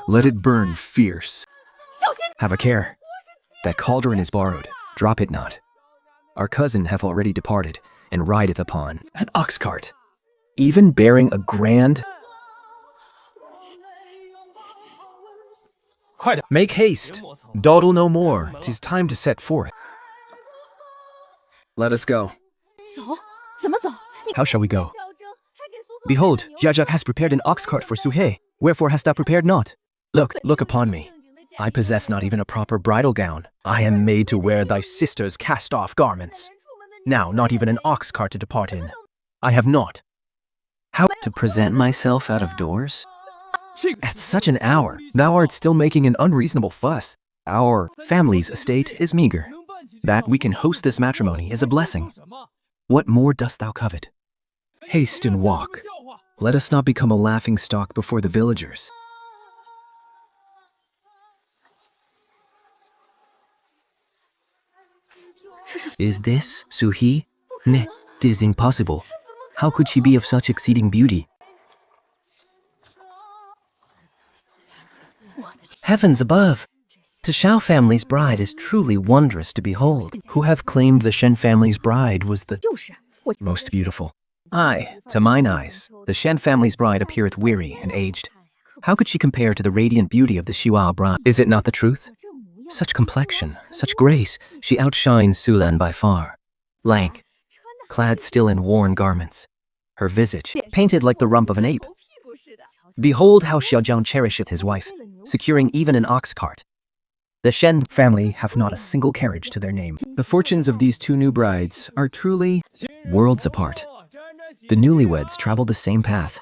Let it burn fierce. Have a care. That cauldron is borrowed. Drop it not. Our cousin hath already departed, and rideth upon An ox cart. Even bearing a grand... Make haste. Dawdle no more. 'Tis time to set forth. Let us go. How shall we go? Behold, Jiajia has prepared an ox cart for Suhe. Wherefore hast thou prepared not? Look upon me. I possess not even a proper bridal gown. I am made to wear thy sister's cast-off garments. Now, not even an ox cart to depart in. I have not. How to present myself out of doors? At such an hour, thou art still making an unreasonable fuss. Our family's estate is meager. That we can host this matrimony is a blessing. What more dost thou covet? Haste and walk. Let us not become a laughingstock before the villagers. Is this Suhi? Ne, 'tis impossible. How could she be of such exceeding beauty? Heavens above! The Xiao family's bride is truly wondrous to behold. Who have claimed the Shen family's bride was the most beautiful? Aye, to mine eyes, the Shen family's bride appeareth weary and aged. How could she compare to the radiant beauty of the Xiao bride? Is it not the truth? Such complexion, such grace, she outshines Sulan by far. Lank, clad still in worn garments, her visage painted like the rump of an ape. Behold how Xiaojiang cherisheth his wife, securing even an ox cart. The Shen family have not a single carriage to their name. The fortunes of these two new brides are truly worlds apart. The newlyweds travel the same path.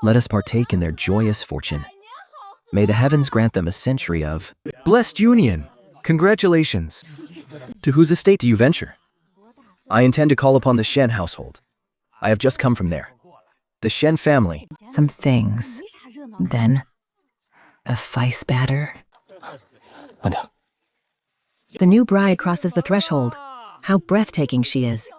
Let us partake in their joyous fortune. May the heavens grant them a century of blessed union. Congratulations. To whose estate do you venture? I intend to call upon the Shen household. I have just come from there. The Shen family. Some things. Then, a face batter. The new bride crosses the threshold. How breathtaking she is.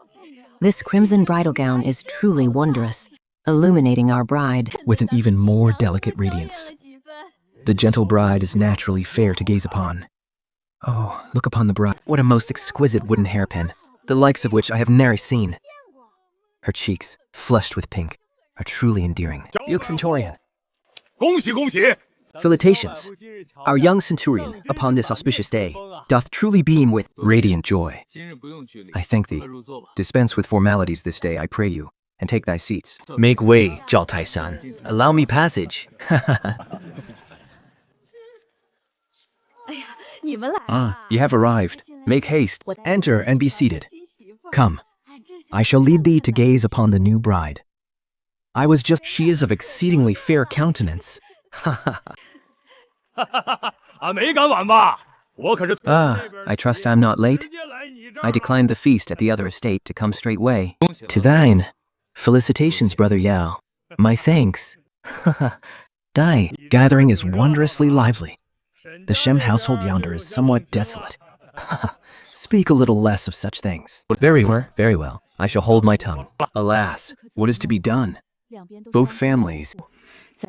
This crimson bridal gown is truly wondrous, illuminating our bride with an even more delicate radiance. The gentle bride is naturally fair to gaze upon. Oh, look upon the bride. What a most exquisite wooden hairpin, the likes of which I have ne'er seen. Her cheeks, flushed with pink, are truly endearing. Yoke Centurion. 恭喜恭喜！ Felicitations. Our young centurion, upon this auspicious day, doth truly beam with radiant joy. I thank thee. Dispense with formalities this day, I pray you, and take thy seats. Make way, Zhao Tai-san. Allow me passage. You have arrived. Make haste. Enter and be seated. Come. I shall lead thee to gaze upon the new bride. She is of exceedingly fair countenance. I trust I'm not late. I declined the feast at the other estate to come straightway. To thine. Felicitations, brother Yao. My thanks. Dai, gathering is wondrously lively. The Shem household yonder is somewhat desolate. Speak a little less of such things. Very well. I shall hold my tongue. Alas, what is to be done? Both families.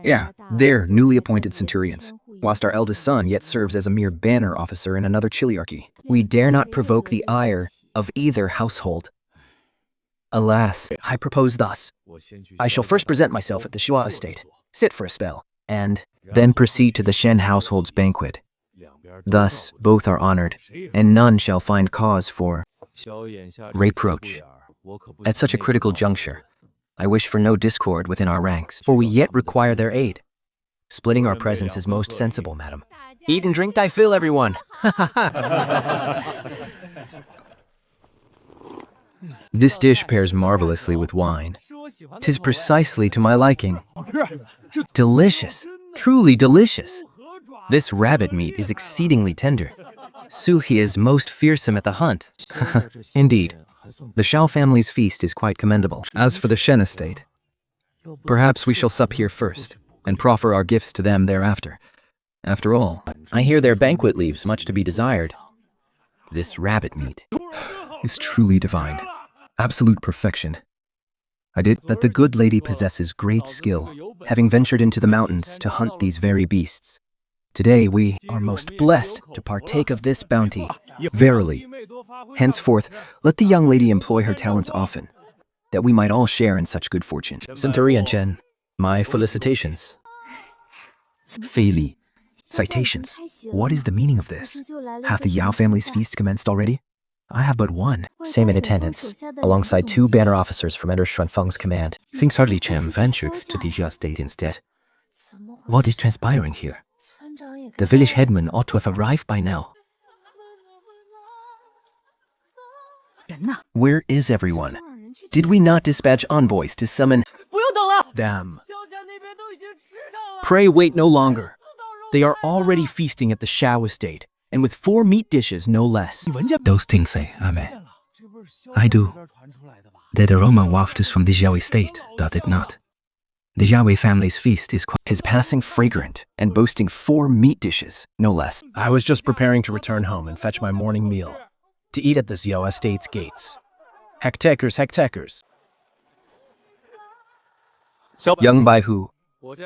Yeah, they're newly appointed centurions, whilst our eldest son yet serves as a mere banner officer in another chiliarchy. We dare not provoke the ire of either household. Alas, I propose thus. I shall first present myself at the Shua estate, sit for a spell, and then proceed to the Shen household's banquet. Thus, both are honored, and none shall find cause for reproach. At such a critical juncture, I wish for no discord within our ranks, for we yet require their aid. Splitting our presence is most sensible, madam. Eat and drink thy fill, everyone. This dish pairs marvelously with wine. 'Tis precisely to my liking. Delicious, truly delicious. This rabbit meat is exceedingly tender. Suhi is most fearsome at the hunt. Indeed, the Xiao family's feast is quite commendable. As for the Shen estate, perhaps we shall sup here first, and proffer our gifts to them thereafter. After all, I hear their banquet leaves much to be desired. This rabbit meat is truly divine. Absolute perfection. I did that the good lady possesses great skill, having ventured into the mountains to hunt these very beasts. Today we are most blessed to partake of this bounty. Verily. Henceforth, let the young lady employ her talents often, that we might all share in such good fortune. Centurion Chen, my felicitations. Feili. Citations. What is the meaning of this? Have the Yao family's feast commenced already? I have but one. Same in attendance, alongside 2 banner officers from under Xuanfeng's command. Things hardly Chen venture to the Jia state instead. What is transpiring here? The village headman ought to have arrived by now. Where is everyone? Did we not dispatch envoys to summon them? Pray wait no longer. They are already feasting at the Shao estate, and with 4 meat dishes no less. Those things say, Amen. I do. That aroma wafts from the Zhao estate, doth it not? The Zhao family's feast is passing fragrant and boasting 4 meat dishes, no less. I was just preparing to return home and fetch my morning meal, to eat at the Xiao estate's gates. Hectakers. Young Baihu,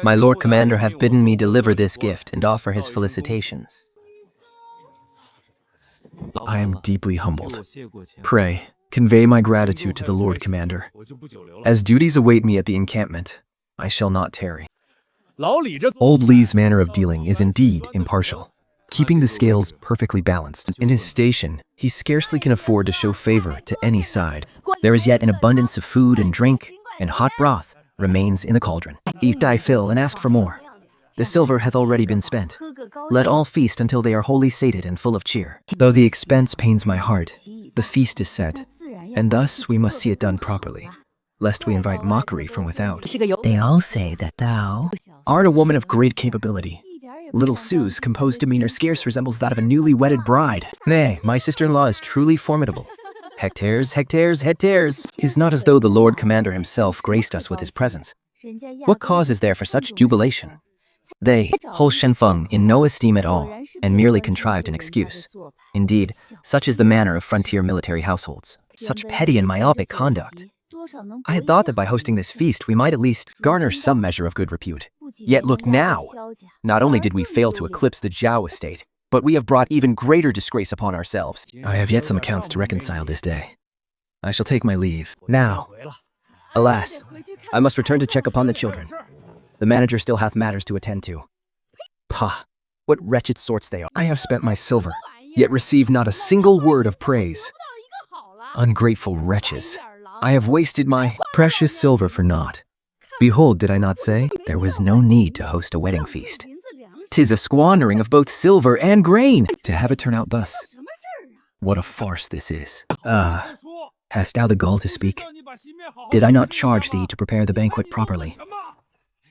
my Lord Commander hath bidden me deliver this gift and offer his felicitations. I am deeply humbled. Pray, convey my gratitude to the Lord Commander. As duties await me at the encampment, I shall not tarry. Old Li's manner of dealing is indeed impartial, keeping the scales perfectly balanced. In his station, he scarcely can afford to show favor to any side. There is yet an abundance of food and drink, and hot broth remains in the cauldron. Eat thy fill and ask for more. The silver hath already been spent. Let all feast until they are wholly sated and full of cheer. Though the expense pains my heart, the feast is set, and thus we must see it done properly, lest we invite mockery from without. They all say that thou art a woman of great capability. Little Sue's composed demeanor scarce resembles that of a newly wedded bride. Nay, my sister-in-law is truly formidable. Hectares. Is not as though the Lord Commander himself graced us with his presence. What cause is there for such jubilation? They hold Shenfeng in no esteem at all, and merely contrived an excuse. Indeed, such is the manner of frontier military households. Such petty and myopic conduct. I had thought that by hosting this feast, we might at least garner some measure of good repute. Yet look now! Not only did we fail to eclipse the Zhao estate, but we have brought even greater disgrace upon ourselves. I have yet some accounts to reconcile this day. I shall take my leave. Now, alas, I must return to check upon the children. The manager still hath matters to attend to. Pah, what wretched sorts they are. I have spent my silver, yet received not a single word of praise. Ungrateful wretches. I have wasted my precious silver for naught. Behold, did I not say? There was no need to host a wedding feast. 'Tis a squandering of both silver and grain, to have it turn out thus. What a farce this is. Hast thou the gall to speak? Did I not charge thee to prepare the banquet properly?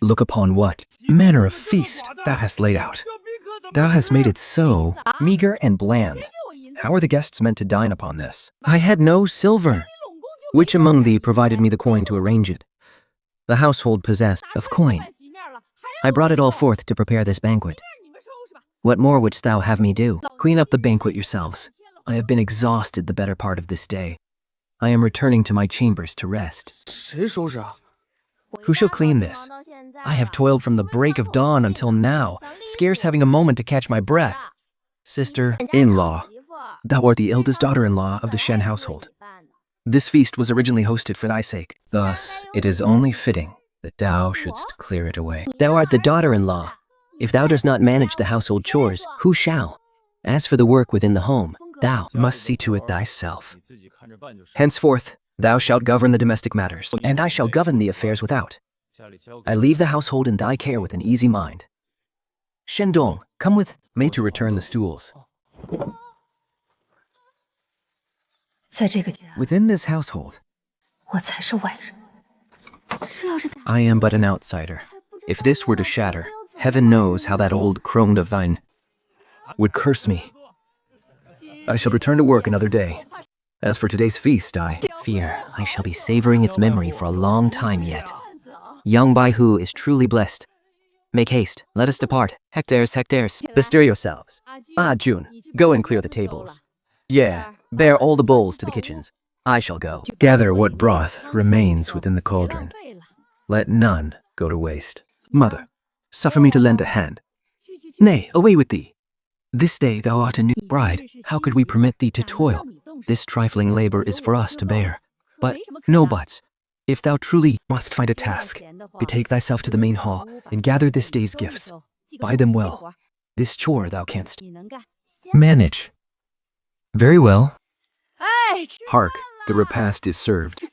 Look upon what manner of feast thou hast laid out. Thou hast made it so meager and bland. How are the guests meant to dine upon this? I had no silver. Which among thee provided me the coin to arrange it? The household possessed of coin. I brought it all forth to prepare this banquet. What more wouldst thou have me do? Clean up the banquet yourselves. I have been exhausted the better part of this day. I am returning to my chambers to rest. Who shall clean this? I have toiled from the break of dawn until now, scarce having a moment to catch my breath. Sister-in-law, thou art the eldest daughter-in-law of the Shen household. This feast was originally hosted for thy sake. Thus, it is only fitting that thou shouldst clear it away. Thou art the daughter-in-law. If thou dost not manage the household chores, who shall? As for the work within the home, thou must see to it thyself. Henceforth, thou shalt govern the domestic matters, and I shall govern the affairs without. I leave the household in thy care with an easy mind. Shendong, come with me to return the stools. Within this household, I am but an outsider. If this were to shatter, heaven knows how that old crone of thine would curse me. I shall return to work another day. As for today's feast, I fear I shall be savoring its memory for a long time yet. Young Baihu is truly blessed. Make haste, let us depart. Hectares. Bestir yourselves. Jun, go and clear the tables. Yeah, bear all the bowls to the kitchens. I shall go. Gather what broth remains within the cauldron. Let none go to waste. Mother, suffer me to lend a hand. Nay, away with thee. This day thou art a new bride. How could we permit thee to toil? This trifling labor is for us to bear. But no buts. If thou truly must find a task, betake thyself to the main hall and gather this day's gifts. Buy them well. This chore thou canst manage. Very well. Hark, the repast is served.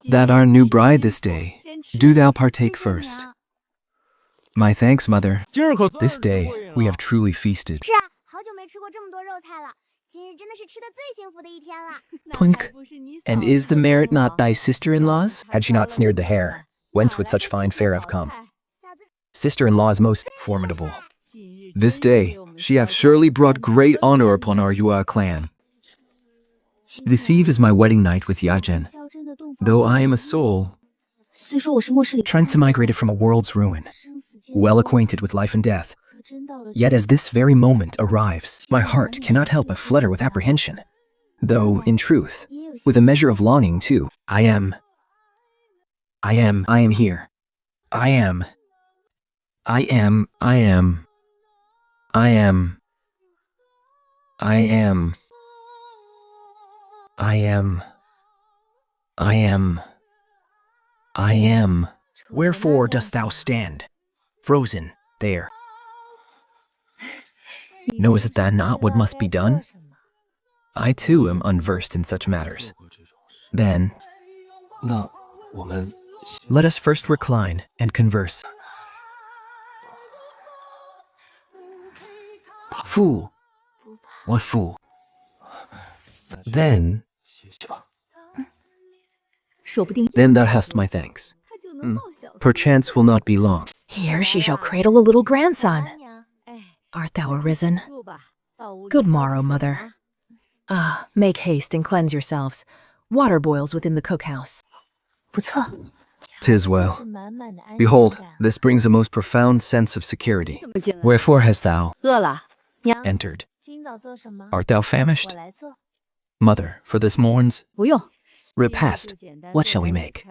That our new bride this day, do thou partake first. My thanks, mother. This day we have truly feasted. Plink. And is the merit not thy sister-in-law's? Had she not sneered the hair, whence would such fine fare have come? Sister-in-law is most formidable. This day, she hath surely brought great honor upon our Yua clan. This eve is my wedding night with Yajen. Though I am a soul, Transmigrated from a world's ruin, well acquainted with life and death. Yet as this very moment arrives, my heart cannot help but flutter with apprehension. Though, in truth, with a measure of longing too. I am here. I am. Wherefore dost thou stand, frozen there? Knowest thou not what must be done? I too am unversed in such matters. Then, let us first recline and converse. Fool! What fool? Then thou hast my thanks. Perchance will not be long. Here she shall cradle a little grandson. Art thou arisen? Good morrow, mother. Ah, make haste and cleanse yourselves. Water boils within the cookhouse. 'tis well. Behold, this brings a most profound sense of security. Wherefore hast thou entered? Art thou famished? Mother, for this morn's repast, what shall we make?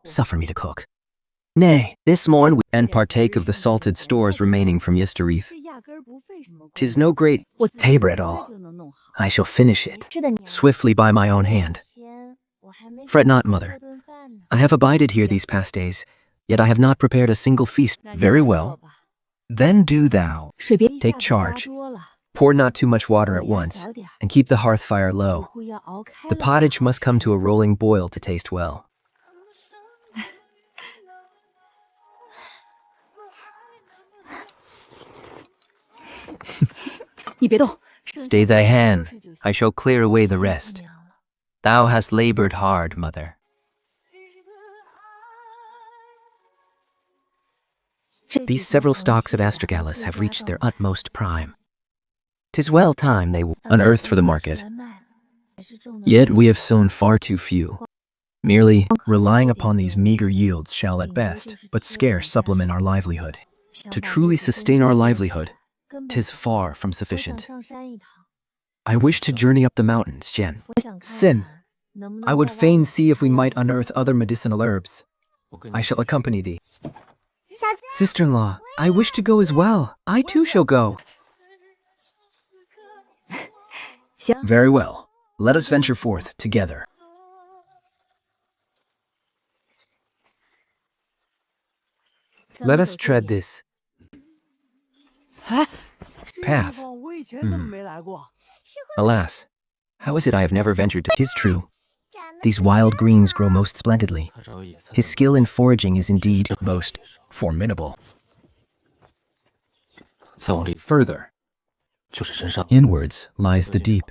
Suffer me to cook. Nay, this morn we and partake of the salted stores remaining from yestereve. 'Tis no great labor at all. I shall finish it swiftly by my own hand. Fret not, mother. I have abided here these past days, yet I have not prepared a single feast. Very well. Then do thou take charge. Pour not too much water at once, and keep the hearth fire low. The pottage must come to a rolling boil to taste well. Stay thy hand, I shall clear away the rest. Thou hast labored hard, mother. These several stalks of astragalus have reached their utmost prime. 'Tis well time they unearthed for the market. Yet we have sown far too few. Merely relying upon these meager yields shall at best but scarce supplement our livelihood. To truly sustain our livelihood, 'tis far from sufficient. I wish to journey up the mountains, Jen. Sin. I would fain see if we might unearth other medicinal herbs. I shall accompany thee. Sister-in-law, I wish to go as well. I too shall go. Very well. Let us venture forth together. Let us tread this path. Alas, how is it I have never ventured to? 'Tis true. These wild greens grow most splendidly. His skill in foraging is indeed most formidable. Further, inwards lies the deep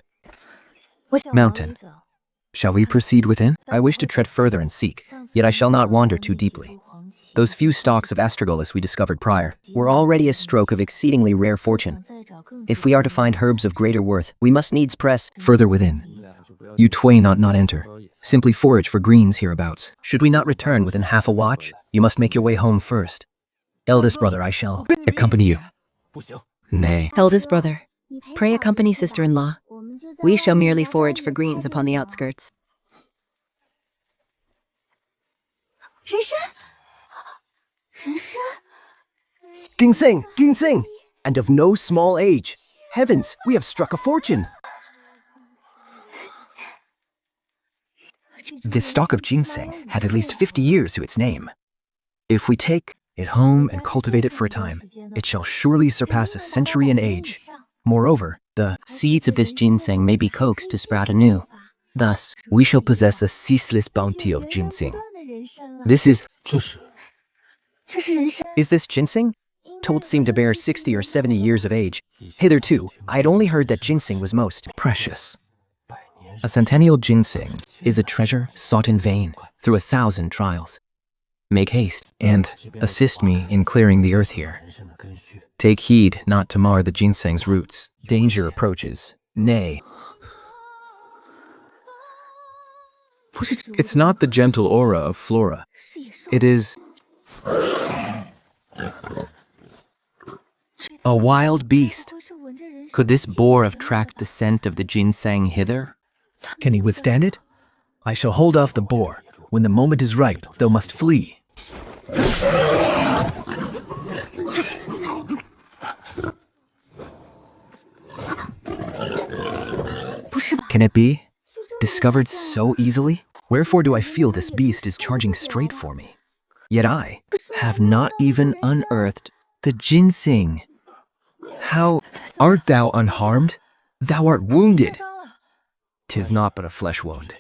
mountain. Shall we proceed within? I wish to tread further and seek, yet I shall not wander too deeply. Those few stalks of astragalus we discovered prior were already a stroke of exceedingly rare fortune. If we are to find herbs of greater worth, we must needs press further within. You twain ought not enter. Simply forage for greens hereabouts. Should we not return within half a watch, you must make your way home first. Eldest brother, I shall accompany you. Nay. Eldest brother, pray accompany sister-in-law. We shall merely forage for greens upon the outskirts. Ginseng! Ginseng! And of no small age. Heavens, we have struck a fortune. This stalk of ginseng had at least 50 years to its name. If we take it home and cultivate it for a time, it shall surely surpass a century in age. Moreover, the seeds of this ginseng may be coaxed to sprout anew. Thus, we shall possess a ceaseless bounty of ginseng. This is this ginseng? Told seemed to bear 60 or 70 years of age. Hitherto, I had only heard that ginseng was most precious. A centennial ginseng is a treasure sought in vain through 1,000 trials. Make haste and assist me in clearing the earth here. Take heed not to mar the ginseng's roots. Danger approaches. Nay. It's not the gentle aura of Flora. It is a wild beast. Could this boar have tracked the scent of the ginseng hither? Can he withstand it? I shall hold off the boar. When the moment is ripe, thou must flee. Can it be? Discovered so easily? Wherefore do I feel this beast is charging straight for me? Yet I have not even unearthed the ginseng. How art thou unharmed? Thou art wounded. 'Tis not but a flesh wound.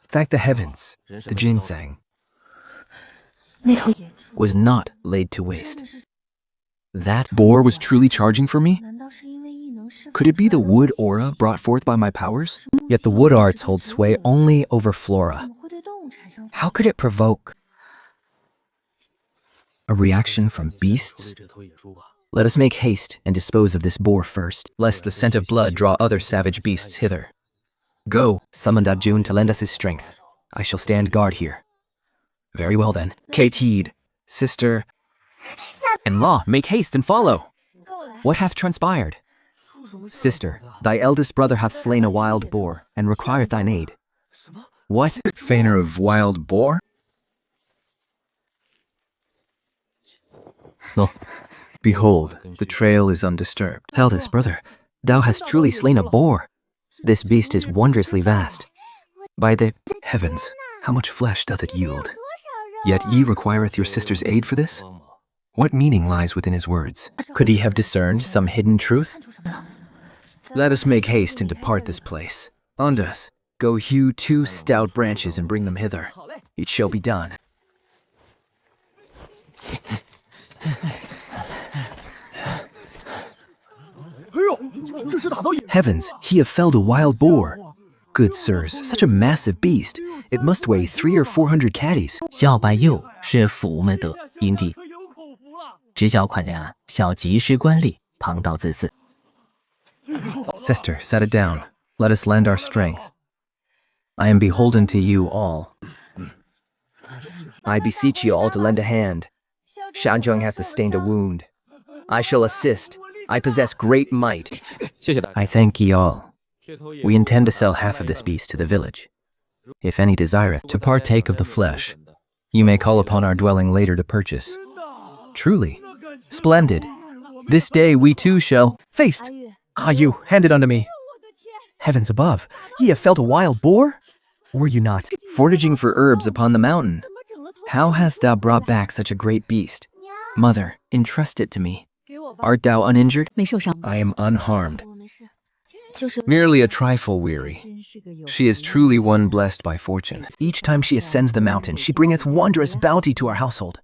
Thank the heavens, the ginseng was not laid to waste. That boar was truly charging for me? Could it be the wood aura brought forth by my powers? Yet the wood arts hold sway only over Flora. How could it provoke a reaction from beasts? Let us make haste and dispose of this boar first, lest the scent of blood draw other savage beasts hither. Go, summon Dajun to lend us his strength. I shall stand guard here. Very well then. Kateed, sister-in-law, make haste and follow. What hath transpired? Sister, thy eldest brother hath slain a wild boar, and requireth thine aid. What? Feigner of wild boar? No. Behold, the trail is undisturbed. Eldest brother, thou hast truly slain a boar. This beast is wondrously vast. By the heavens, how much flesh doth it yield? Yet ye requireth your sister's aid for this? What meaning lies within his words? Could he have discerned some hidden truth? Let us make haste and depart this place. Ondas, go hew 2 stout branches and bring them hither. It shall be done. Heavens, he have felled a wild boar. Good sirs, such a massive beast. It must weigh 300 or 400 caddies. 小白鼬是府门的阴地，知晓款量，小及时官吏，旁道自私。 Sister, set it down. Let us lend our strength. I am beholden to you all. I beseech you all to lend a hand. Shanzhong hath sustained a wound. I shall assist. I possess great might. I thank ye all. We intend to sell half of this beast to the village. If any desireth to partake of the flesh, you may call upon our dwelling later to purchase. Truly, splendid. This day we too shall feast. Ah, you, hand it unto me. Heavens above, ye have felt a wild boar? Were you not foraging for herbs upon the mountain? How hast thou brought back such a great beast? Mother, entrust it to me. Art thou uninjured? I am unharmed. Merely a trifle weary. She is truly one blessed by fortune. Each time she ascends the mountain, she bringeth wondrous bounty to our household.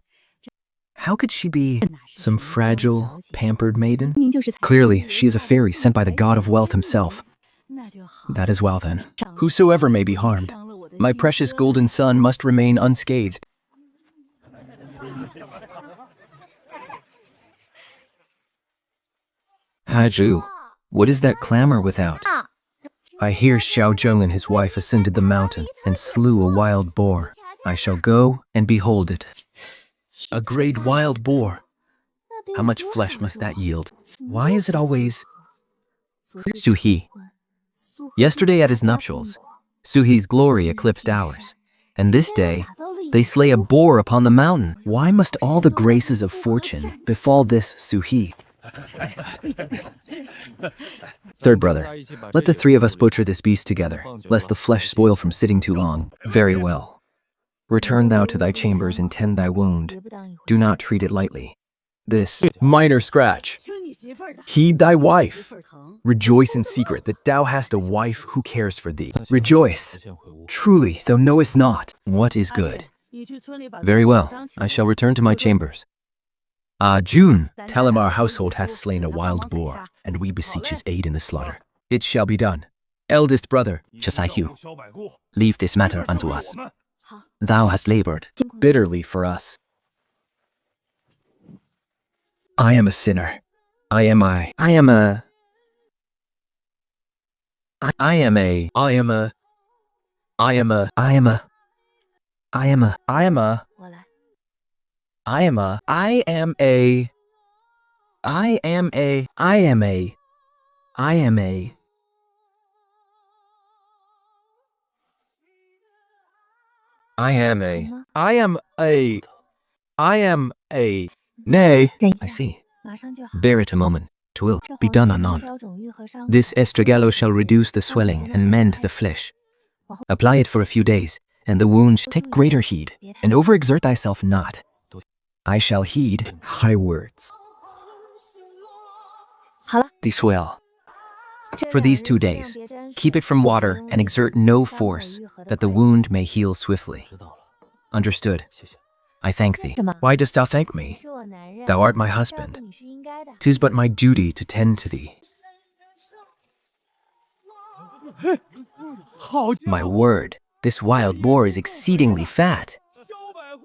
How could she be some fragile, pampered maiden? Clearly, she is a fairy sent by the god of wealth himself. That is well then. Whosoever may be harmed, my precious golden son must remain unscathed. Haju, what is that clamor without? I hear Xiao Zheng and his wife ascended the mountain and slew a wild boar. I shall go and behold it. A great wild boar. How much flesh must that yield? Why is it always Suhi? Yesterday at his nuptials, Suhi's glory eclipsed ours. And this day, they slay a boar upon the mountain. Why must all the graces of fortune befall this Suhi? Third brother, let the 3 of us butcher this beast together, lest the flesh spoil from sitting too long. Very well. Return thou to thy chambers and tend thy wound. Do not treat it lightly. This minor scratch. Heed thy wife. Rejoice in secret that thou hast a wife who cares for thee. Rejoice. Truly, thou knowest not what is good. Very well, I shall return to my chambers. June, tell him our household hath slain a wild boar, and we beseech his aid in the slaughter. It shall be done. Eldest brother, Chasaihu, leave this matter unto us. Thou hast labored bitterly for us. I am a sinner. I am a. I am a. I am a. I am a. I am a. I am a. I am a. I am a. I am a. I am a. I am a. I am a. I am a. I am a. I am a. I am a. Nay. I see. Bear it a moment. 'Twill be done anon. This estragalo shall reduce the swelling and mend the flesh. Apply it for a few days, and the wound Take greater heed, and overexert thyself not. I shall heed high words. be swell. For these 2 days, keep it from water and exert no force, that the wound may heal swiftly. Understood. I thank thee. Why dost thou thank me? Thou art my husband. 'Tis but my duty to tend to thee. My word, this wild boar is exceedingly fat.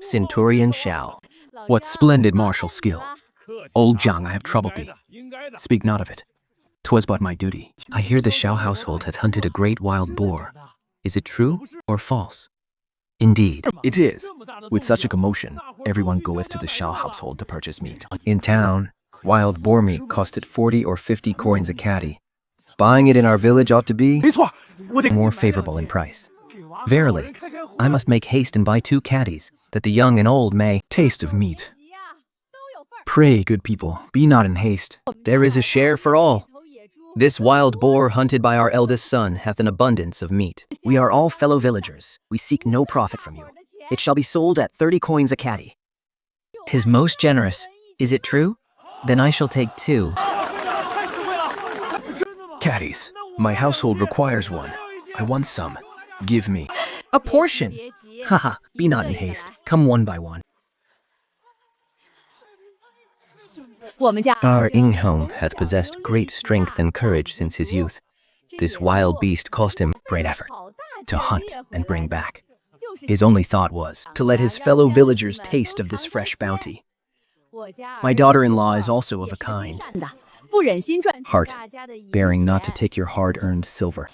Centurion Shao. What splendid martial skill. Old Jiang, I have troubled thee. Speak not of it. 'Twas but my duty. I hear the Shao household hath hunted a great wild boar. Is it true or false? Indeed. It is. With such a commotion, everyone goeth to the Shao household to purchase meat. In town, wild boar meat costed 40 or 50 coins a catty. Buying it in our village ought to be More favorable in price. Verily, I must make haste and buy 2 catties, that the young and old may taste of meat. Pray, good people, be not in haste. There is a share for all. This wild boar hunted by our eldest son hath an abundance of meat. We are all fellow villagers. We seek no profit from you. It shall be sold at 30 coins a catty. 'Tis most generous. Is it true? Then I shall take 2. Catties, my household requires one. I want some. Give me. A portion. Haha, be not in haste. Come one by one. Our Inghome hath possessed great strength and courage since his youth. This wild beast cost him Great effort to hunt and bring back. His only thought was to let his fellow villagers taste of this fresh bounty. My daughter-in-law is also of a kind. Heart, bearing not to take your hard-earned silver.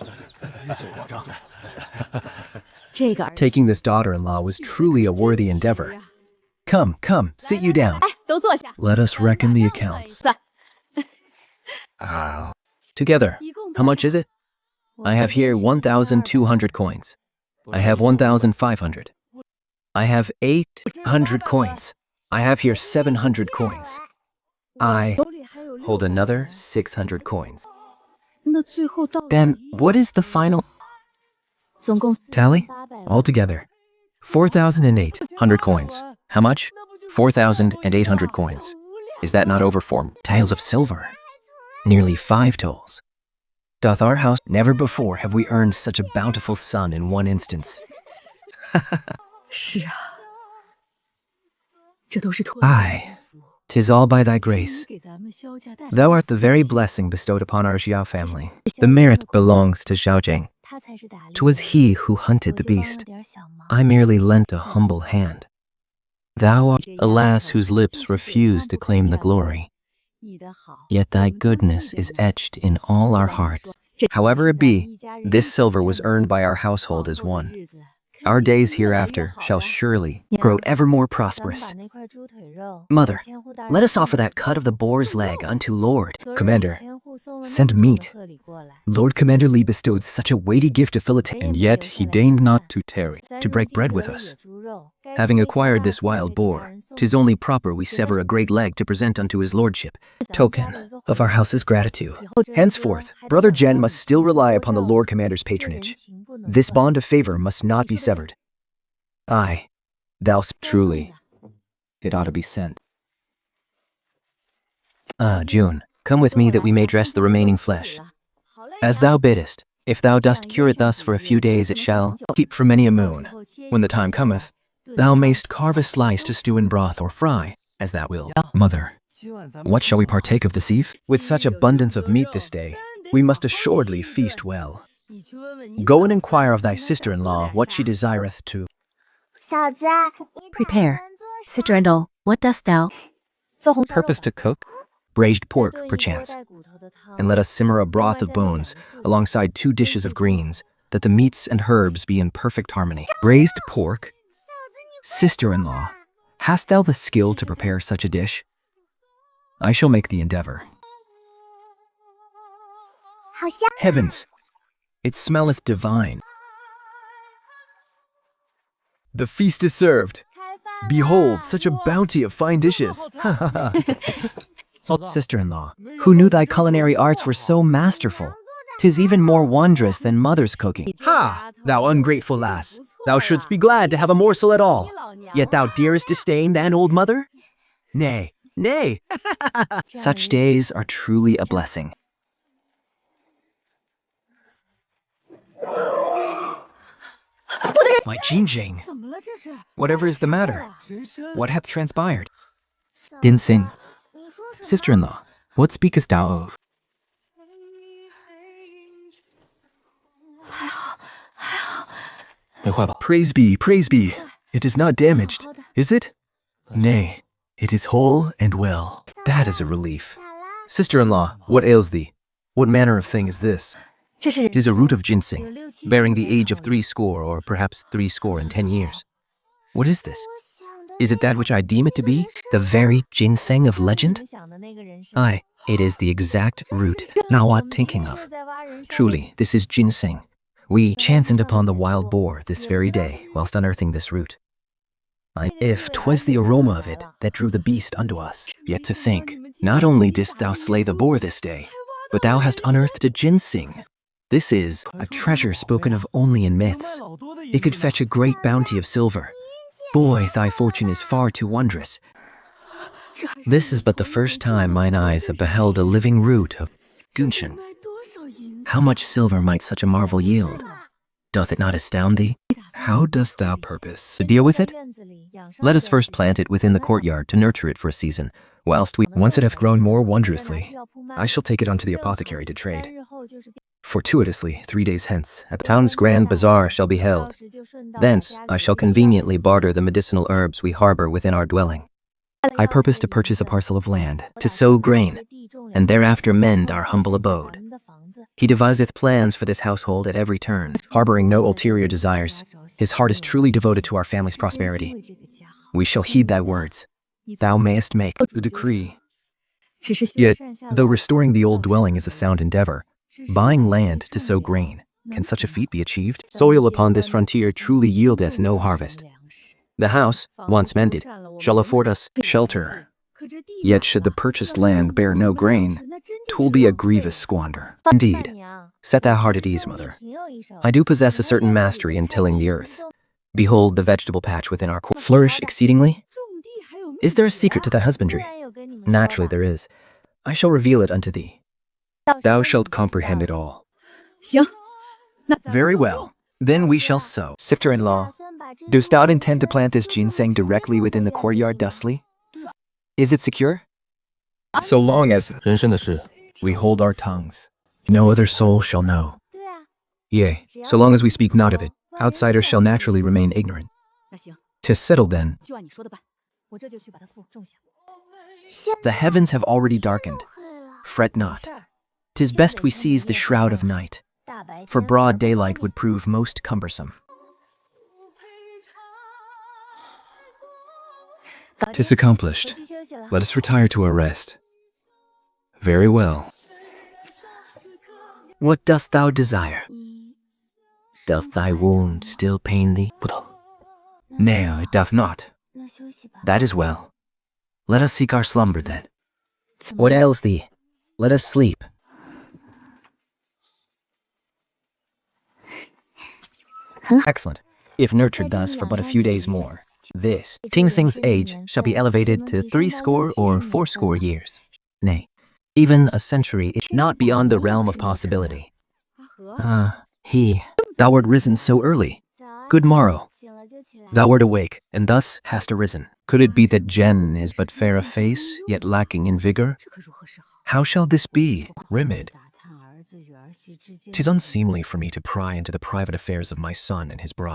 Taking this daughter-in-law was truly a worthy endeavor. Come, come, sit you down. Let us reckon the accounts. together. How much is it? I have here 1,200 coins. I have 1,500. I have 800 coins. I have here 700 coins. I hold another 600 coins. Then what is the final Tally? Altogether, 4,800 coins. How much? 4,800 coins. Is that not over 4 tiles of silver? Nearly 5 tolls. Doth our house never before have we earned such a bountiful son in one instance? Aye, 'tis all by thy grace. Thou art the very blessing bestowed upon our Xiao family. The merit belongs to Xiaojing. 'Twas he who hunted the beast. I merely lent a humble hand. Thou art, alas, whose lips refuse to claim the glory. Yet thy goodness is etched in all our hearts. However it be, this silver was earned by our household as one. Our days hereafter shall surely Grow ever more prosperous. Mother, let us offer that cut of the boar's leg unto Lord. Commander, send meat. Lord Commander Li bestowed such a weighty gift of filet, and yet he deigned not to tarry, to break bread with us. Having acquired this wild boar, 'tis only proper we sever a great leg to present unto his lordship, token of our house's gratitude. Henceforth, Brother Jen must still rely upon the Lord Commander's patronage. This bond of favor must not be severed. Aye, truly, it ought to be sent. June, come with me that we may dress the remaining flesh. As thou biddest, if thou dost cure it thus for a few days, it shall keep for many a moon. When the time cometh, thou mayst carve a slice to stew in broth or fry, as thou wilt. Mother, what shall we partake of this eve? With such abundance of meat this day, we must assuredly feast well. Go and inquire of thy sister-in-law what she desireth to. Prepare. Sister-in-law, what dost thou? Purpose to cook? Braised pork, perchance. And let us simmer a broth of bones alongside 2 dishes of greens, that the meats and herbs be in perfect harmony. Braised pork? Sister-in-law, hast thou the skill to prepare such a dish? I shall make the endeavor. Heavens! It smelleth divine. The feast is served. Behold, such a bounty of fine dishes. Sister-in-law, who knew thy culinary arts were so masterful? 'Tis even more wondrous than mother's cooking. Ha! Thou ungrateful lass! Thou shouldst be glad to have a morsel at all. Yet thou dearest disdain than old mother? Nay, nay! Such days are truly a blessing. My Jinjing, whatever is the matter? What hath transpired? Ginseng, sister-in-law, what speakest thou of? Praise be, it is not damaged, is it? Nay, it is whole and well. That is a relief. Sister-in-law, what ails thee? What manner of thing is this? It is a root of ginseng, bearing the age of 60 or perhaps 10 years. What is this? Is it that which I deem it to be? The very ginseng of legend? Aye, it is the exact root. Now what thinking of? Truly, this is ginseng. We chanced upon the wild boar this very day, whilst unearthing this root. If 'twas the aroma of it that drew the beast unto us, yet to think, not only didst thou slay the boar this day, but thou hast unearthed a ginseng. This is a treasure spoken of only in myths. It could fetch a great bounty of silver. Boy, thy fortune is far too wondrous. This is but the first time mine eyes have beheld a living root of Gunshen. How much silver might such a marvel yield? Doth it not astound thee? How dost thou purpose to deal with it? Let us first plant it within the courtyard to nurture it for a season, whilst once it hath grown more wondrously, I shall take it unto the apothecary to trade. Fortuitously, 3 days hence, at the town's grand bazaar shall be held. Thence I shall conveniently barter the medicinal herbs we harbor within our dwelling. I purpose to purchase a parcel of land, to sow grain, and thereafter mend our humble abode. He deviseth plans for this household at every turn, harboring no ulterior desires. His heart is truly devoted to our family's prosperity. We shall heed thy words. Thou mayest make the decree. Yet, though restoring the old dwelling is a sound endeavor, buying land to sow grain, can such a feat be achieved? Soil upon this frontier truly yieldeth no harvest. The house, once mended, shall afford us shelter. Yet should the purchased land bear no grain, 'twill be a grievous squander. Indeed, set thy heart at ease, mother. I do possess a certain mastery in tilling the earth. Behold the vegetable patch within our court flourish exceedingly. Is there a secret to thy husbandry? Naturally there is. I shall reveal it unto thee. Thou shalt comprehend it all. Very well. Then we shall sow. Sister-in-law, dost thou intend to plant this ginseng directly within the courtyard thusly? Is it secure? So long as we hold our tongues, no other soul shall know. Yea, so long as we speak not of it, outsiders shall naturally remain ignorant. 'Tis settled then. The heavens have already darkened. Fret not. 'Tis best we seize the shroud of night, for broad daylight would prove most cumbersome. 'Tis accomplished. Let us retire to our rest. Very well. What dost thou desire? Doth thy wound still pain thee? Nay, it doth not. That is well. Let us seek our slumber then. What ails thee? Let us sleep. Excellent. If nurtured thus for but a few days more, this ginseng's age shall be elevated to 60 or 80 years. Nay, even a century is not beyond the realm of possibility. Thou wert risen so early. Good morrow. Thou wert awake, and thus hast arisen. Could it be that Jen is but fair of face, yet lacking in vigor? How shall this be, Rimid? 'Tis unseemly for me to pry into the private affairs of my son and his bride.